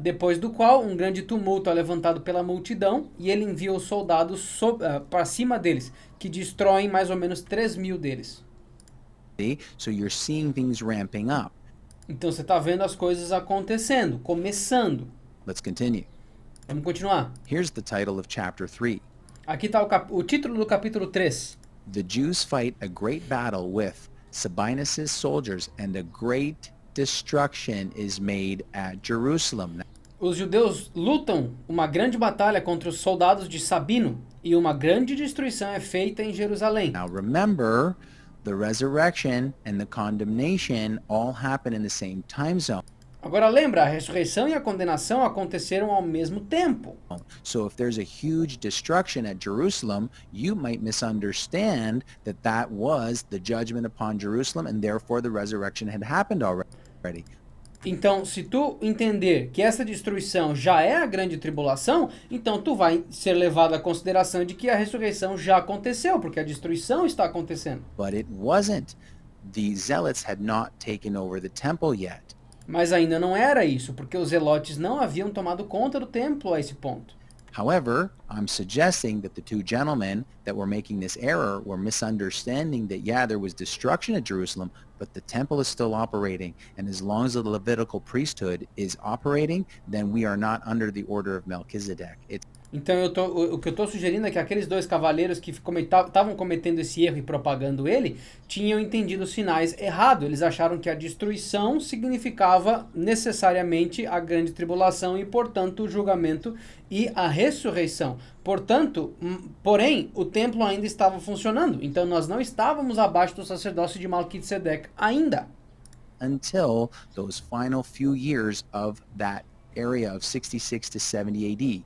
depois do qual um grande tumulto é levantado pela multidão e ele envia os soldados para cima deles, que destroem mais ou menos 3.000 deles. See? So you're seeing things ramping up. Então você está vendo as coisas acontecendo, começando. Let's continue. Vamos continuar. Here's the title of chapter 3. Aqui está o título do capítulo 3. The Jews fight a great battle with Sabinus' soldiers, and a great destruction is made at Jerusalem. Os judeus lutam uma grande batalha contra os soldados de Sabino e uma grande destruição é feita em Jerusalém. Now remember, the resurrection and the condemnation all happen in the same time zone. Agora lembra, a ressurreição e a condenação aconteceram ao mesmo tempo. So if there's a huge destruction at Jerusalem, you might misunderstand that that was the judgment upon Jerusalem, and therefore the resurrection had happened already. Então, se tu entender que essa destruição já é a grande tribulação, então tu vai ser levado à consideração de que a ressurreição já aconteceu, porque a destruição está acontecendo. But it wasn't. The zealots had not taken over the temple yet. Mas ainda não era isso, porque os zelotes não haviam tomado conta do templo a esse ponto. However, I'm suggesting that the two gentlemen that were making this error were misunderstanding that, yeah, there was destruction at Jerusalem, but the temple is still operating. And as long as the Levitical priesthood is operating, then we are not under the order of Melchizedek. Então o que eu estou sugerindo é que aqueles dois cavaleiros que estavam cometendo esse erro e propagando ele, tinham entendido os sinais errado. Eles acharam que a destruição significava necessariamente a grande tribulação e, portanto, o julgamento e a ressurreição. Portanto, porém, o templo ainda estava funcionando. Então nós não estávamos abaixo do sacerdócio de Melquisedeque ainda. Until those final few years of that area of 66 to 70 AD.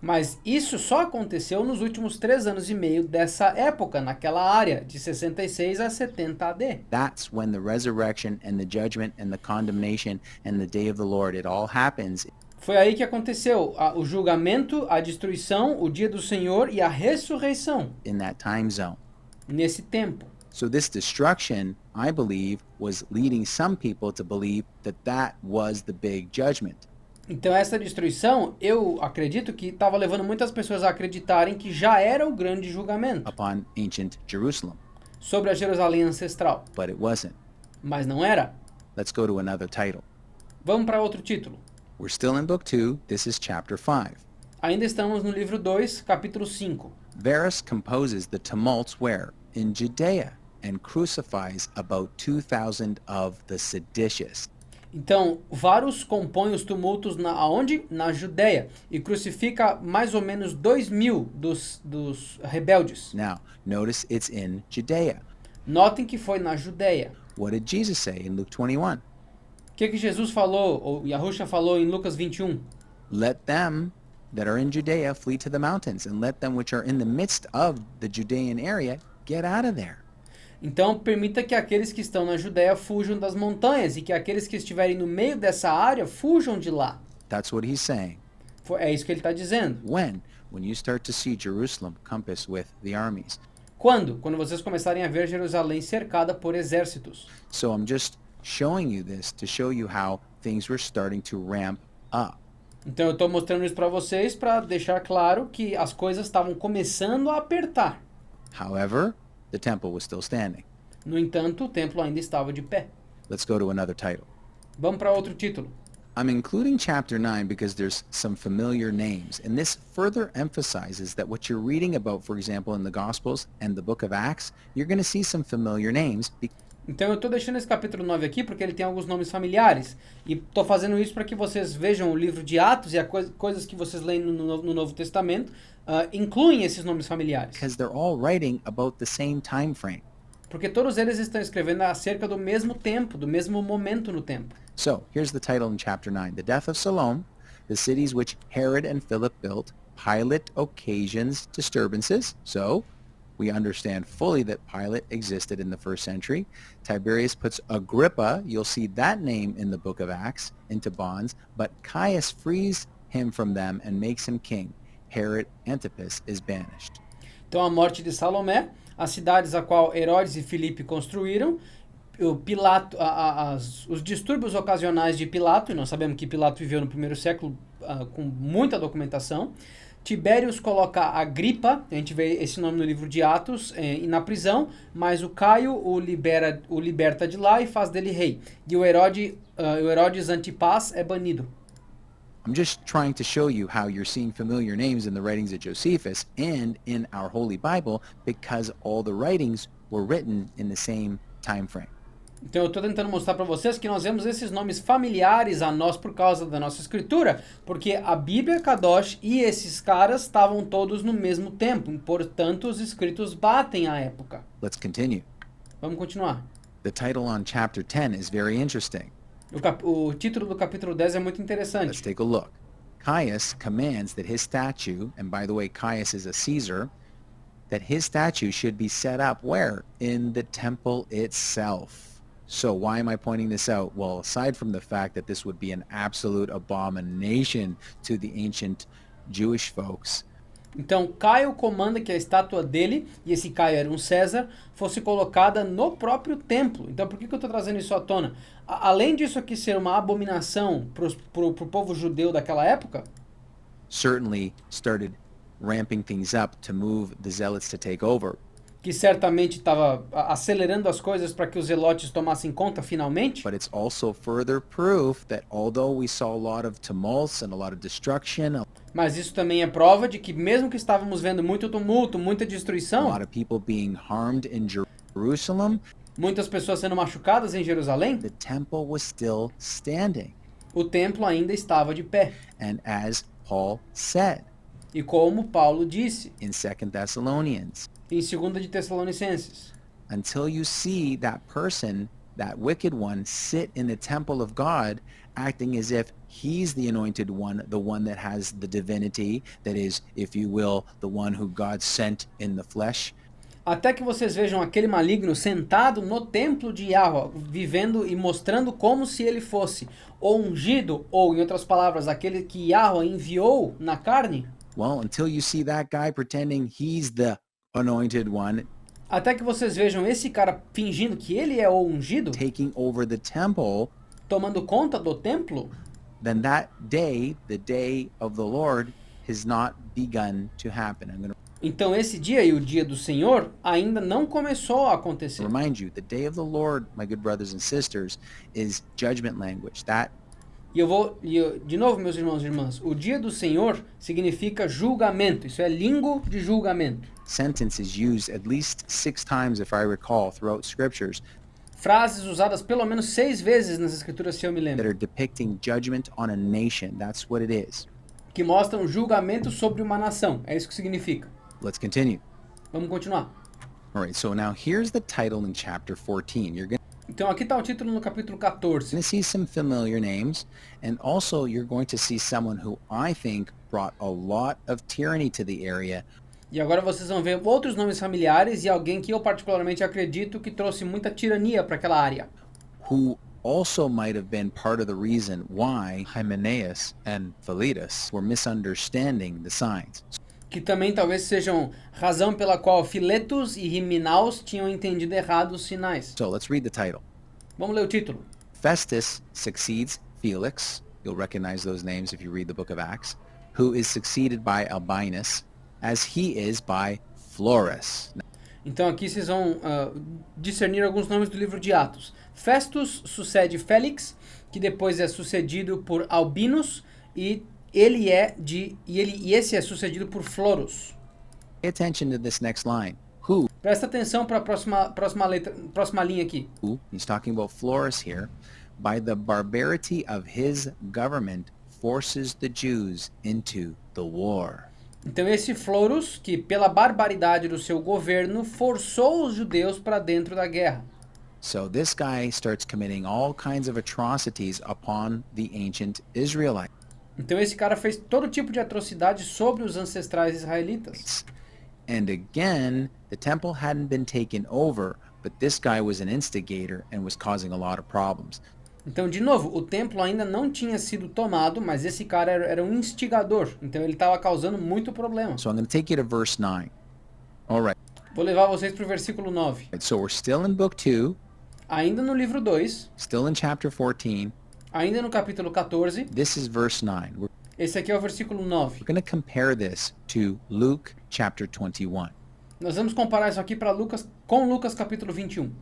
Mas isso só aconteceu nos últimos 3 anos e meio dessa época, naquela área, de 66 a 70 AD. That's when the resurrection and the judgment and the condemnation and the day of the Lord, it all happens. Foi aí que aconteceu o julgamento, a destruição, o dia do Senhor e a ressurreição. In that time zone. Nesse tempo. So this destruction, I believe, was leading some people to believe that that was the big judgment. Então essa destruição, eu acredito que estava levando muitas pessoas a acreditarem que já era o grande julgamento upon ancient Jerusalem. Sobre a Jerusalém ancestral. But it wasn't. Mas não era. Let's go to another title. Vamos para outro título. We're still in book 2. This is chapter 5. Ainda estamos no livro 2, capítulo 5. Varus composes the tumults where? In Judea, and crucifies about 2,000 of the seditious. Então, Varus compõe os tumultos aonde? Na Judéia. E crucifica mais ou menos 2.000 dos rebeldes. Now, notice it's in Judea. Notem que foi na Judéia. What did Jesus say in Luke 21? O que Jesus falou, ou Yahushua falou em Lucas 21? Let them that are in Judea flee to the mountains, and let them which are in the midst of the Judean area get out of there. Então, permita que aqueles que estão na Judéia fujam das montanhas e que aqueles que estiverem no meio dessa área fujam de lá. That's what he's saying. É isso que ele está dizendo. When? When you start to see Jerusalem compassed with the armies. Quando? Quando vocês começarem a ver Jerusalém cercada por exércitos. So I'm just showing you this to show you how things were starting to ramp up. Então eu estou mostrando isso para vocês para deixar claro que as coisas estavam começando a apertar. However, the temple was still standing. No entanto, o templo ainda estava de pé. Let's go to another title. Vamos para outro título. I'm including chapter 9 because there's some familiar names, and this further emphasizes that what you're reading about, for example, in the Gospels and the book of Acts, you're going to see some familiar names. Então eu estou deixando esse capítulo 9 aqui porque ele tem alguns nomes familiares. E estou fazendo isso para que vocês vejam o livro de Atos e coisas que vocês leem no Novo Testamento incluem esses nomes familiares. Because they're all writing about the same time frame. Porque todos eles estão escrevendo acerca do mesmo tempo, do mesmo momento no tempo. So, here's the title in chapter 9. The death of Salome, the cities which Herod and Philip built, Pilate occasions disturbances. So, we understand fully that Pilate existed in the first century. Tiberius puts Agrippa, you'll see that name in the book of Acts, into bonds, but Caius frees him from them and makes him king. Herod Antipas is banished. Então a morte de Salomé, as cidades a qual Herodes e Filipe construíram, os distúrbios ocasionais de Pilato, e nós sabemos que Pilato viveu no primeiro século com muita documentação. Tibérios coloca Agripa, a gente vê esse nome no livro de Atos, na prisão, mas o Caio o liberta de lá e faz dele rei. E o Herodes Antipas é banido. I'm just trying to show you how you're seeing familiar names in the writings of Josephus and in our Holy Bible because all the writings were written in the same time frame. Então eu estou tentando mostrar para vocês que nós vemos esses nomes familiares a nós por causa da nossa escritura, porque a Bíblia Kadosh e esses caras estavam todos no mesmo tempo, portanto os escritos batem a época. Let's continue. Vamos continuar. The title on chapter 10 is very interesting. O título do capítulo 10 é muito interessante. Let's take a look. Caius commands that his statue, and by the way, Caius is a Caesar, that his statue should be set up where? In the temple itself. So why am I pointing this out? Well, aside from the fact that this would be an absolute abomination to the ancient Jewish folks, então Caio comanda que a estátua dele, e esse Caio era um César, fosse colocada no próprio templo. Então por que eu estou trazendo isso à tona? Além disso aqui ser uma abominação pro povo judeu daquela época, certainly started ramping things up to move the zealots to take over. que certamente estava acelerando as coisas para que os zelotes tomassem conta finalmente. But it's also further proof that although we saw a lot of tumults and a lot of destruction, Mas isso também é prova de que mesmo que estávamos vendo muito tumulto, muita a destruição, lot of people being harmed in Jerusalem, muitas pessoas sendo machucadas em Jerusalém, the temple was still standing. o templo ainda estava de pé. And as Paul said E como Paulo disse in 2 Thessalonians, em 2 de Tessalonicenses, until you see that person, that wicked one, sit in the temple of God, acting as if he's the anointed one that has the divinity, that is, if you will, the one who God sent in the flesh, até que vocês vejam aquele maligno sentado no templo de Yahweh, vivendo e mostrando como se ele fosse o ungido, ou em outras palavras, aquele que Yahweh enviou na carne. well, until you see that guy pretending he's the anointed one, Até que vocês vejam esse cara fingindo que ele é o ungido, taking over the temple, tomando conta do templo, then that day, the day of the Lord, has not begun to happen. I'm going to então esse dia e o dia do Senhor ainda não começou a acontecer. remind you, the day of the Lord, my good brothers and sisters, is judgment language. That De novo, meus irmãos e irmãs, o dia do Senhor significa julgamento. Isso é língua de julgamento. sentence is used at least 6 times, if I recall, throughout scriptures Frases usadas pelo menos 6 vezes nas escrituras, se eu me that lembro, are depicting judgment on a nation. That's what it is. que mostram julgamento sobre uma nação. É isso que significa. Let's continue. Vamos continuar. All right, so now here's the title in chapter 14. You're going Então aqui está o título no capítulo 14. to see some familiar names, and also you're going to see someone who I think brought a lot of tyranny to the area, E agora vocês vão ver outros nomes familiares e alguém que eu particularmente acredito que trouxe muita tirania para aquela área. who also might have been part of the reason why Hymenaeus and Philetus were misunderstanding the signs. Que também talvez sejam razão pela qual Filetus e Riminaus tinham entendido errado os sinais. So let's read the title. Vamos ler o título. Festus succeeds Felix. You'll recognize those names if you read the book of Acts. Who is succeeded by Albinus, as he is by Florus. Então aqui vocês vão discernir alguns nomes do livro de Atos. Festus sucede Félix, que depois é sucedido por Albinus, e esse é sucedido por Florus. Pay attention to this next line. Who, Presta atenção para a próxima linha aqui. he's talking about Florus here, by the barbarity of his government forces the Jews into the war. Então esse Florus, que pela barbaridade do seu governo, forçou os judeus para dentro da guerra. So this guy starts committing all kinds of atrocities upon the ancient Israelites. Então esse cara fez todo tipo de atrocidade sobre os ancestrais israelitas. And again, the temple hadn't been taken over, but this guy was an instigator and was causing a lot of problems. Então, de novo, o templo ainda não tinha sido tomado, mas esse cara era um instigador. Então ele estava causando muito problema. So I'm going to take you to verse 9. All right. Vou levar vocês para o versículo 9. So we're still in book 2, Ainda no livro 2, still in chapter 14. ainda no capítulo 14, This is verse 9. We're esse aqui é o versículo 9. going to compare this to Luke chapter 21. Nós vamos comparar isso aqui com Lucas capítulo 21.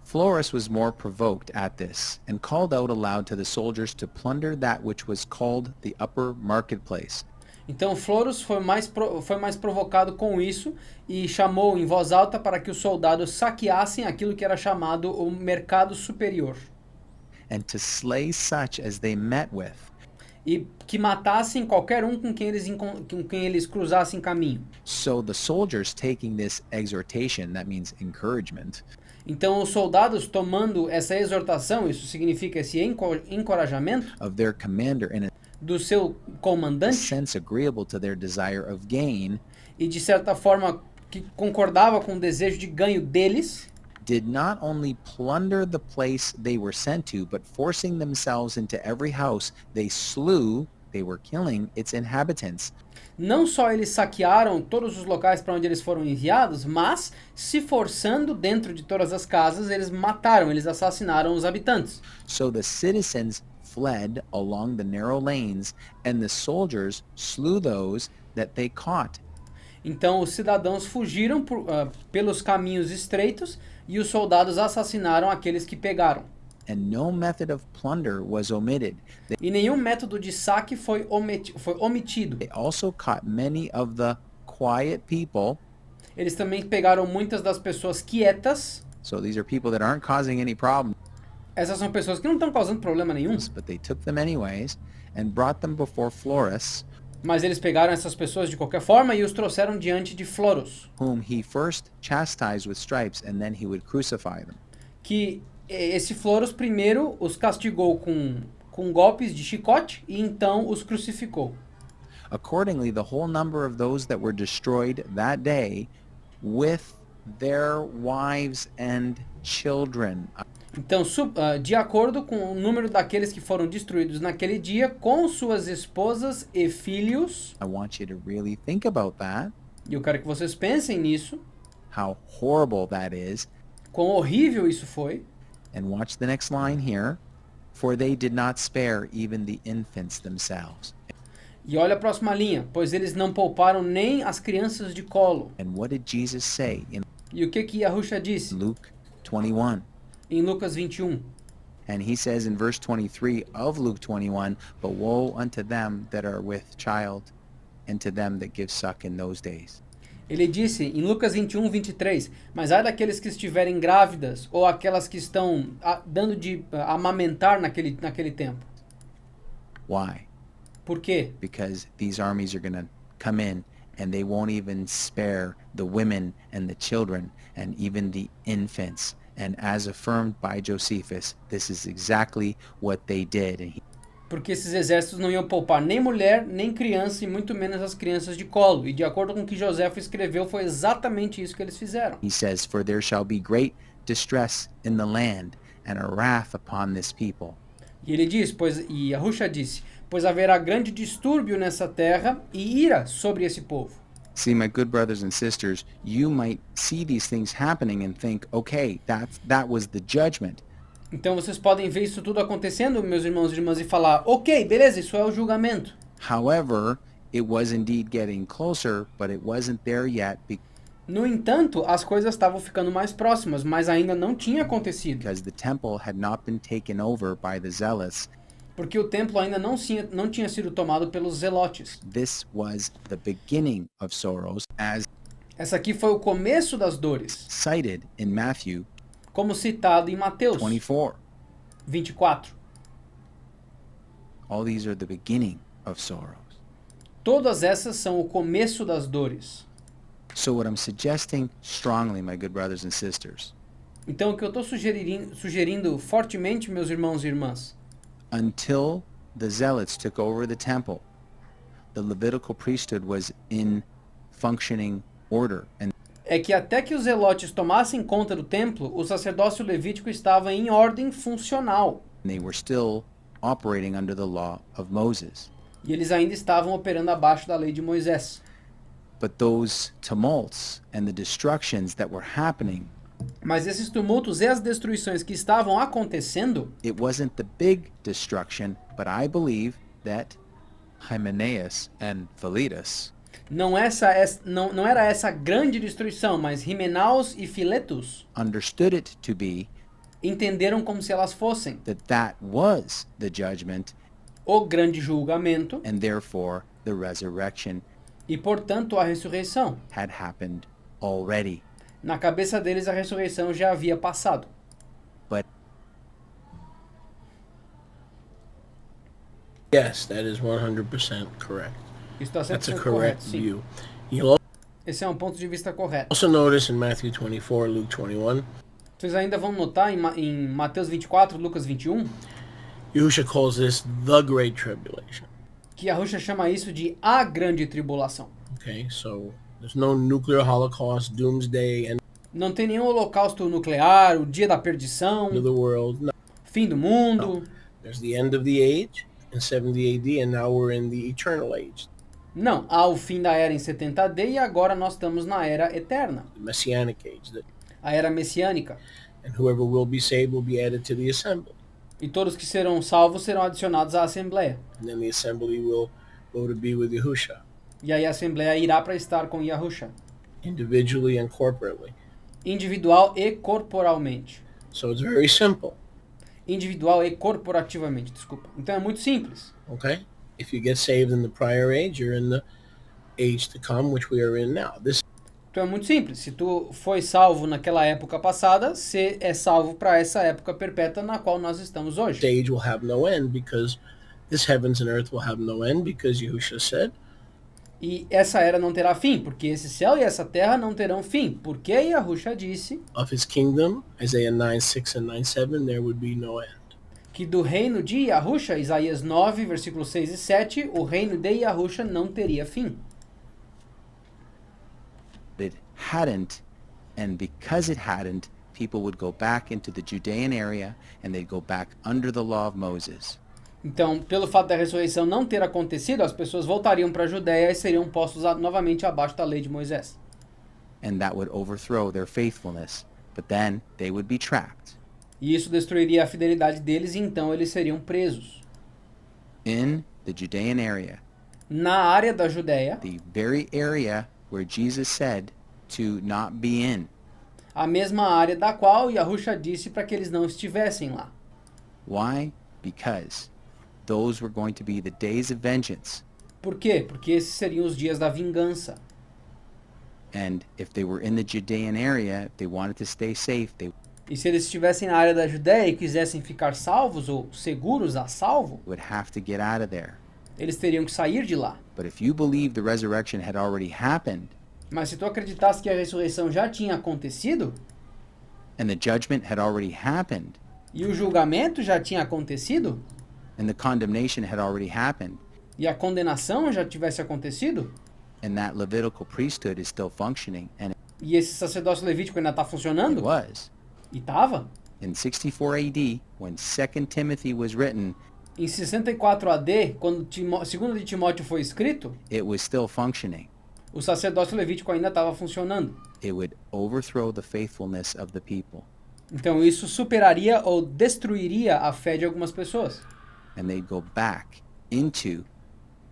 Florus was more provoked at this, and called out aloud to the soldiers to plunder that which was called the upper marketplace. Então Florus foi mais provocado com isso e chamou em voz alta para que os soldados saqueassem aquilo que era chamado o mercado superior And to slay such as they met with. e que matassem qualquer um com quem eles cruzassem caminho. So the soldiers taking this exhortation, that means encouragement, Então os soldados tomando essa exortação, isso significa esse encorajamento of their commander in a do seu comandante sense agreeable to their desire of gain, e de certa forma que concordava com o desejo de ganho deles, did not only plunder the place they were sent to, but forcing themselves into every house, they were killing its inhabitants. não só eles saquearam todos os locais para onde eles foram enviados, mas se forçando dentro de todas as casas, eles assassinaram os habitantes. So the citizens fled along the narrow lanes, and the soldiers slew those that they caught. Então os cidadãos fugiram pelos caminhos estreitos e os soldados assassinaram aqueles que pegaram. And no method of plunder was omitted. E nenhum método de saque foi omitido. They also caught many of the quiet people. Eles também pegaram muitas das pessoas quietas. So these are people that aren't causing any problem, Essas são pessoas que não estão causando problema nenhum. but they took them anyways and brought them before Florus, Mas eles pegaram essas pessoas de qualquer forma e os trouxeram diante de Florus, whom he first chastised with stripes, and then he would crucify them. que esse Florus primeiro os castigou com golpes de chicote e então os crucificou. Accordingly, the whole number of those that were destroyed that day with their wives and children. Então, de acordo com o número daqueles que foram destruídos naquele dia, com suas esposas e filhos, I want you to really think about that, e eu quero que vocês pensem nisso, how horrible that is, quão horrível isso foi. and watch the next line here. For they did not spare even the infants themselves. E olha a próxima linha, pois eles não pouparam nem as crianças de colo. And what did Jesus say in E o que Yahusha disse Luke 21? em Lucas 21? And he says in verse 23 of Luke 21, But woe unto them that are with child, and to them that give suck in those days. Ele disse em Lucas 21, 23, mas ai daqueles que estiverem grávidas ou aquelas que estão dando de amamentar naquele tempo. Why? Por quê? Because these armies are going to come in and they won't even spare the women and the children and even the infants. And as affirmed by Josephus, this is exactly what they did. And Porque esses exércitos não iam poupar nem mulher, nem criança, e muito menos as crianças de colo. E de acordo com o que Joséfo escreveu, foi exatamente isso que eles fizeram. he says, For there shall be great distress in the land and a wrath upon this people. E ele diz, e Yahusha disse, pois haverá grande distúrbio nessa terra e ira sobre esse povo. See, my good brothers and sisters, you might see these things happening and think, okay, that was the judgment. Então vocês podem ver isso tudo acontecendo, meus irmãos e irmãs, e falar, ok, beleza, isso é o julgamento. However, it was indeed getting closer, but it wasn't there yet No entanto, as coisas estavam ficando mais próximas, mas ainda não tinha acontecido. because the temple had not been taken over by the zealots. Porque o templo ainda não tinha sido tomado pelos zelotes. This was the beginning of sorrows, as Essa aqui foi o começo das dores, cited in Matthew como citado em Mateus 24. 24. All these are the beginning of sorrows. Todas essas são o começo das dores. So what I'm suggesting strongly, my good brothers and sisters, Então o que eu estou sugerindo fortemente, meus irmãos e irmãs, until the zealots took over the temple, the Levitical priesthood was in functioning order, and é que até que os zelotes tomassem conta do templo, o sacerdócio levítico estava em ordem funcional. they were still operating under the law of Moses. E eles ainda estavam operando abaixo da lei de Moisés. But those tumults and the destructions that were happening, Mas esses tumultos e as destruições que estavam acontecendo, it wasn't the big destruction, but I believe that Hymenaeus and Philetus não era essa grande destruição, mas Himenaus e Filetus understood it to be entenderam como se elas fossem that was the judgment, o grande julgamento and therefore the resurrection e, portanto, a ressurreição. had happened already. Na cabeça deles, a ressurreição já havia passado. But Yes, that is 100% correct. Isso está That's a 100% correct correto, sim. view. You'll Esse é um ponto de vista correto. also notice in Matthew 24, Luke 21, Vocês ainda vão notar em Mateus 24, Lucas 21, Yahusha calls this the Great Tribulation. que Yahusha chama isso de a grande tribulação. Okay, so there's no nuclear holocaust, doomsday, end Não tem nenhum holocausto nuclear, o dia da perdição, of the world. No. fim do mundo. There's the end of the age in 70 AD, and now we're in the eternal age, Não, há o fim da era em 70 AD e agora nós estamos na era eterna, the Messianic age, a era messiânica. and whoever will be saved will be added to the assembly. E todos que serão salvos serão adicionados à Assembleia. And then the assembly will go to be with Yahusha, E aí a Assembleia irá para estar com Yahusha, individually and corporately. individual e corporalmente. So it's very simple, Individual e corporativamente, desculpa. Então é muito simples. okay? If you get saved in the prior age, you're in the age to come, which we are in now. This Então é muito simples. Se tu foi salvo naquela época passada, você é salvo para essa época perpétua na qual nós estamos hoje. stage will have no end, because this heavens and earth will have no end, because Yahusha said, E essa era não terá fim, porque esse céu e essa terra não terão fim. Porque Yahusha disse of his kingdom, Isaiah 9:6 and 9:7, there would be no end. que do reino de Yahusha, Isaías 9, versículos 6 e 7, o reino de Yahusha não teria fim. It hadn't, and because it hadn't, people would go back into the Judean area and they'd go back under the law of Moses. Então, pelo fato da ressurreição não ter acontecido, as pessoas voltariam para a Judéia e seriam postos novamente abaixo da lei de Moisés. And that would overthrow their faithfulness, but then they would be trapped E isso destruiria a fidelidade deles e então eles seriam presos. in the Judean area, Na área da Judéia, the very area where Jesus said to not be in. a mesma área da qual Yahusha disse para que eles não estivessem lá. Why? Because those were going to be the days of vengeance. Por quê? Porque esses seriam os dias da vingança. And if they were in the Judean area, if they wanted to stay safe, they E se eles estivessem na área da Judéia e quisessem ficar salvos ou seguros a salvo, would have to get out of there. eles teriam que sair de lá. But if you believe the resurrection had already happened Mas se tu acreditasse que a ressurreição já tinha acontecido, and the judgment had already happened e o julgamento já tinha acontecido, and the condemnation had already happened e a condenação já tivesse acontecido, and that Levitical priesthood is still functioning, and e esse sacerdócio levítico ainda está it funcionando, was. e estava, In 64 AD, when 2 Timothy was written, em 64 AD, quando 2 de Timóteo foi escrito, it was still functioning. o sacerdócio levítico ainda estava funcionando. It would overthrow the faithfulness of the people, Então isso superaria ou destruiria a fé de algumas pessoas. and they'd go back into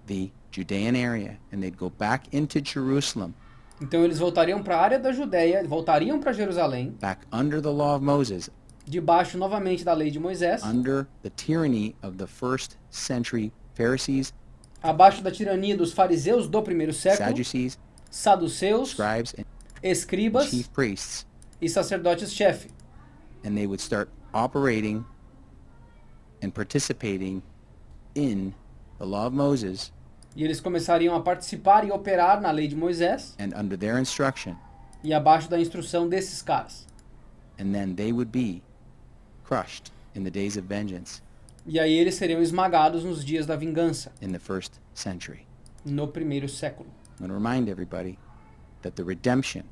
the Judean area, and they'd go back into Jerusalem, Então eles voltariam para a área da Judéia, voltariam para Jerusalém, back under the law of Moses, debaixo novamente da lei de Moisés, under the tyranny of the first century Pharisees, abaixo da tirania dos fariseus do primeiro século, Sadducees, saduceus, scribes, and escribas chief priests, e sacerdotes-chefe. and they would start operating and participating in the law of Moses, E eles começariam a participar e operar na lei de Moisés and under their instruction, e abaixo da instrução desses caras. and then they would be crushed in the days of vengeance E aí eles seriam esmagados nos dias da vingança, in the first century. no primeiro século. I'm going to remind everybody that the redemption,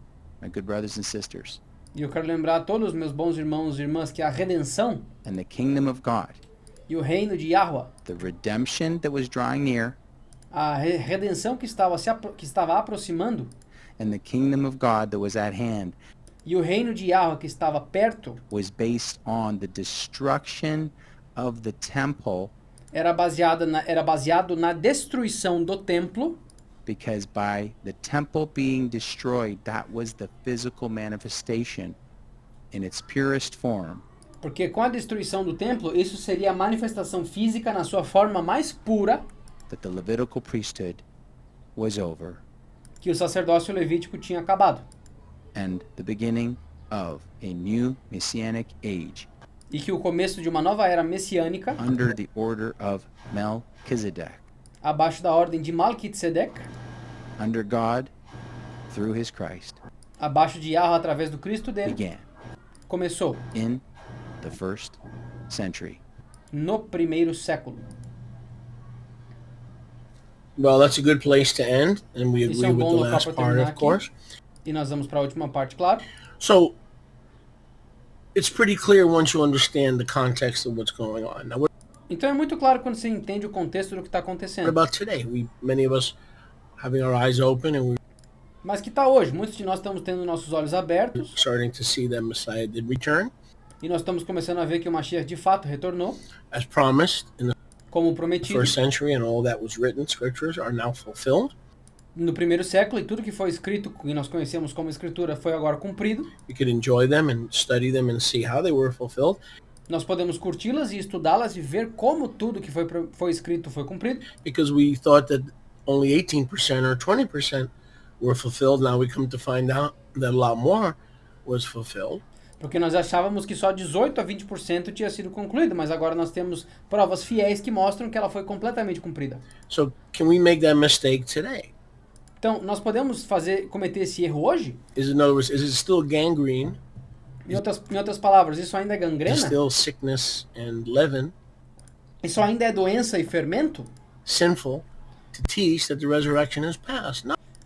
my good brothers and sisters, E eu quero lembrar a todos os meus bons irmãos e irmãs que a redenção and the kingdom of God, e o reino de Yahweh, the redemption that was drawing near, a redenção que estava aproximando and the kingdom of God that was at hand, e o reino de Yahweh que estava perto was based on the destruction of the temple, era baseado na destruição do templo, because by the temple being destroyed, that was the physical manifestation in its purest form porque com a destruição do templo, isso seria a manifestação física na sua forma mais pura that the Levitical priesthood was over, que o sacerdócio levítico tinha acabado. and the beginning of a new messianic age E que o começo de uma nova era messiânica, under the order of Melchizedek, abaixo da ordem de Malquitzedek, under God through his Christ, abaixo de Yahweh através do Cristo dele, began começou in the first century. no primeiro século. Well, that's a good place to end, and we Esse é agree um with bom the local last para part, terminar of aqui. course. E nós vamos para a última parte, claro. So it's pretty clear once you understand the context of what's going on. Now, what Então é muito claro quando você entende o contexto do que está acontecendo. about today? Many of us having our eyes open, and we're Mas que está hoje? Muitos de nós estamos tendo nossos olhos abertos. starting to see that Messiah did return. E nós estamos começando a ver que o Mashiach de fato retornou, as promised in the como prometido, first century, and all that was written, scriptures are now fulfilled. no primeiro século, e tudo que foi escrito, que nós conhecemos como escritura, foi agora cumprido. You could enjoy them and study them and see how they were fulfilled, Nós podemos curti-las e estudá-las e ver como tudo que foi escrito foi cumprido. because we thought that only 18% or 20% were fulfilled. Now we come to find out that a lot more was fulfilled. Porque nós achávamos que só 18 a 20% tinha sido concluído, mas agora nós temos provas fiéis que mostram que ela foi completamente cumprida. So can we make that mistake today? Então, nós podemos cometer esse erro hoje? In other words, is it still gangrene? Em outras palavras, isso ainda é Is gangrena? still sickness and leaven? Isso ainda é doença e fermento? Sinful to teach that the resurrection is past?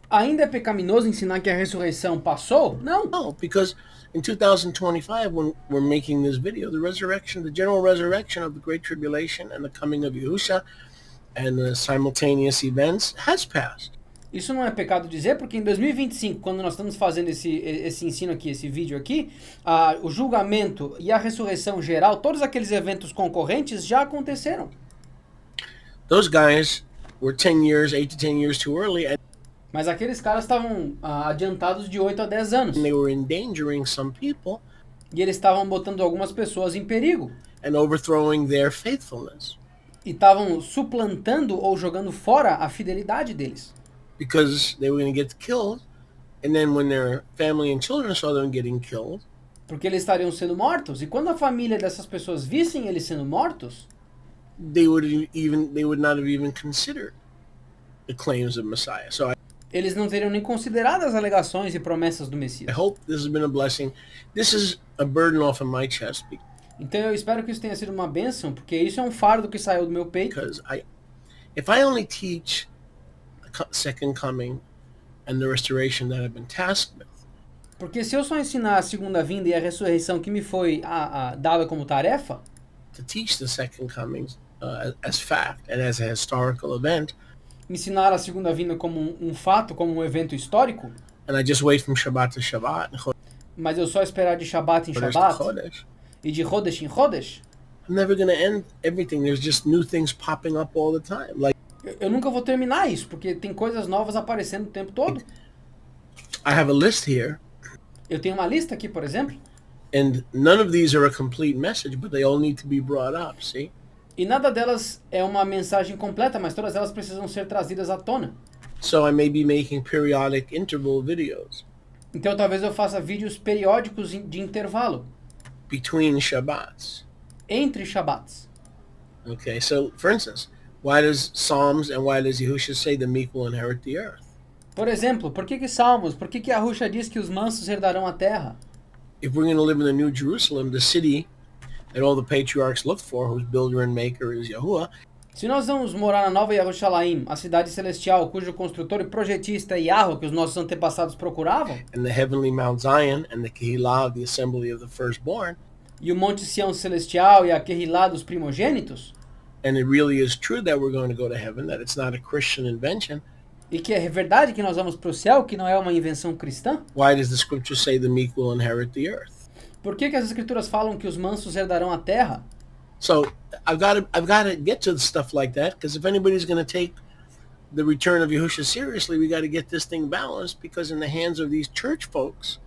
Ainda é pecaminoso ensinar que a ressurreição passou? Não. No, because in 2025, when we're making this video, the general resurrection of the Great Tribulation and the coming of Yahusha and the simultaneous events has passed. Isso não é pecado dizer, porque em 2025, quando nós estamos fazendo esse ensino aqui, esse vídeo aqui, o julgamento e a ressurreição geral, todos aqueles eventos concorrentes já aconteceram. Those guys were 8 to 10 years too early, and Mas aqueles caras estavam adiantados de 8 a 10 anos. they were endangering some people E eles estavam botando algumas pessoas em perigo. and overthrowing their faithfulness E estavam suplantando ou jogando fora a fidelidade deles. because they were going to get killed. And then when their family and children saw them getting killed, Porque eles estariam sendo mortos. E quando a família dessas pessoas vissem eles sendo mortos, they would not have even considered the claims of Messiah. So eles não teriam nem considerado as alegações e promessas do I Messias. hope this has been a blessing. This is a burden off of my chest Então eu espero que isso tenha sido uma bênção, porque isso é um fardo que saiu do meu peito. because if I only teach the second coming and the restoration that I've been tasked with, Porque se eu só ensinar a segunda vinda e a ressurreição que me foi dada como tarefa, to teach the second coming as fact and as a historical event, ensinar a segunda vinda como um fato, como um evento histórico, and I just wait from Shabbat to Shabbat and mas eu só esperar de Shabbat em Chodesh to Shabbat Chodesh, e de Chodesh em Chodesh, I'm never going to end everything. There's just new things popping up all the time. Like eu nunca vou terminar isso, porque tem coisas novas aparecendo o tempo todo. I have a list here, Eu tenho uma lista aqui, por exemplo, and none of these are a complete message, but they all need to be brought up, see? e nada delas é uma mensagem completa, mas todas elas precisam ser trazidas à tona. So I may be making periodic interval videos Então talvez eu faça vídeos periódicos de intervalo, between Shabbats. entre Shabbats. Okay, so for instance, why does Psalms and why does Yahusha say the meek will inherit the earth? Por exemplo, por que Salmos, por que Yahusha diz que os mansos herdarão a terra? If we're going to live in the New Jerusalem, the city that all the patriarchs looked for, whose builder and maker is Yahuwah, Se nós vamos morar na Nova Yerushalayim, a cidade celestial, cujo construtor e projetista é Yahweh, que os nossos antepassados procuravam, and the heavenly Mount Zion and the Kehillah of the assembly of the firstborn, e o Monte Sião celestial e a Querrilá dos primogênitos, and it really is true that we're going to go to heaven, that it's not a Christian invention, e que é verdade que nós vamos para o céu, que não é uma invenção cristã, why does the scripture say the meek will inherit the earth? por que as escrituras falam que os mansos herdarão a terra? So I've got to get to stuff like that, because if anybody's going to take the return of Yahushua seriously, we got to get this thing balanced, because in the hands of these church folks,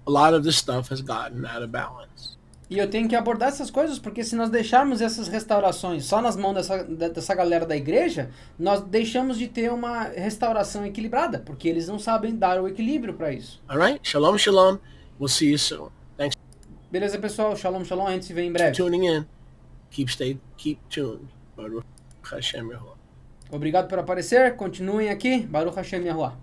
a lot of this stuff has gotten out of balance. E eu tenho que abordar essas coisas, porque se nós deixarmos essas restaurações só nas mãos dessa galera da igreja, nós deixamos de ter uma restauração equilibrada, porque eles não sabem dar o equilíbrio para isso. All right? Shalom, shalom. We'll see you soon. Thanks Beleza, pessoal? Shalom, shalom. A gente se vê em for breve. tuning in. Keep tuned. Baruch Hashem Yahuwah. Obrigado por aparecer. Continuem aqui. Baruch Hashem Yahuwah.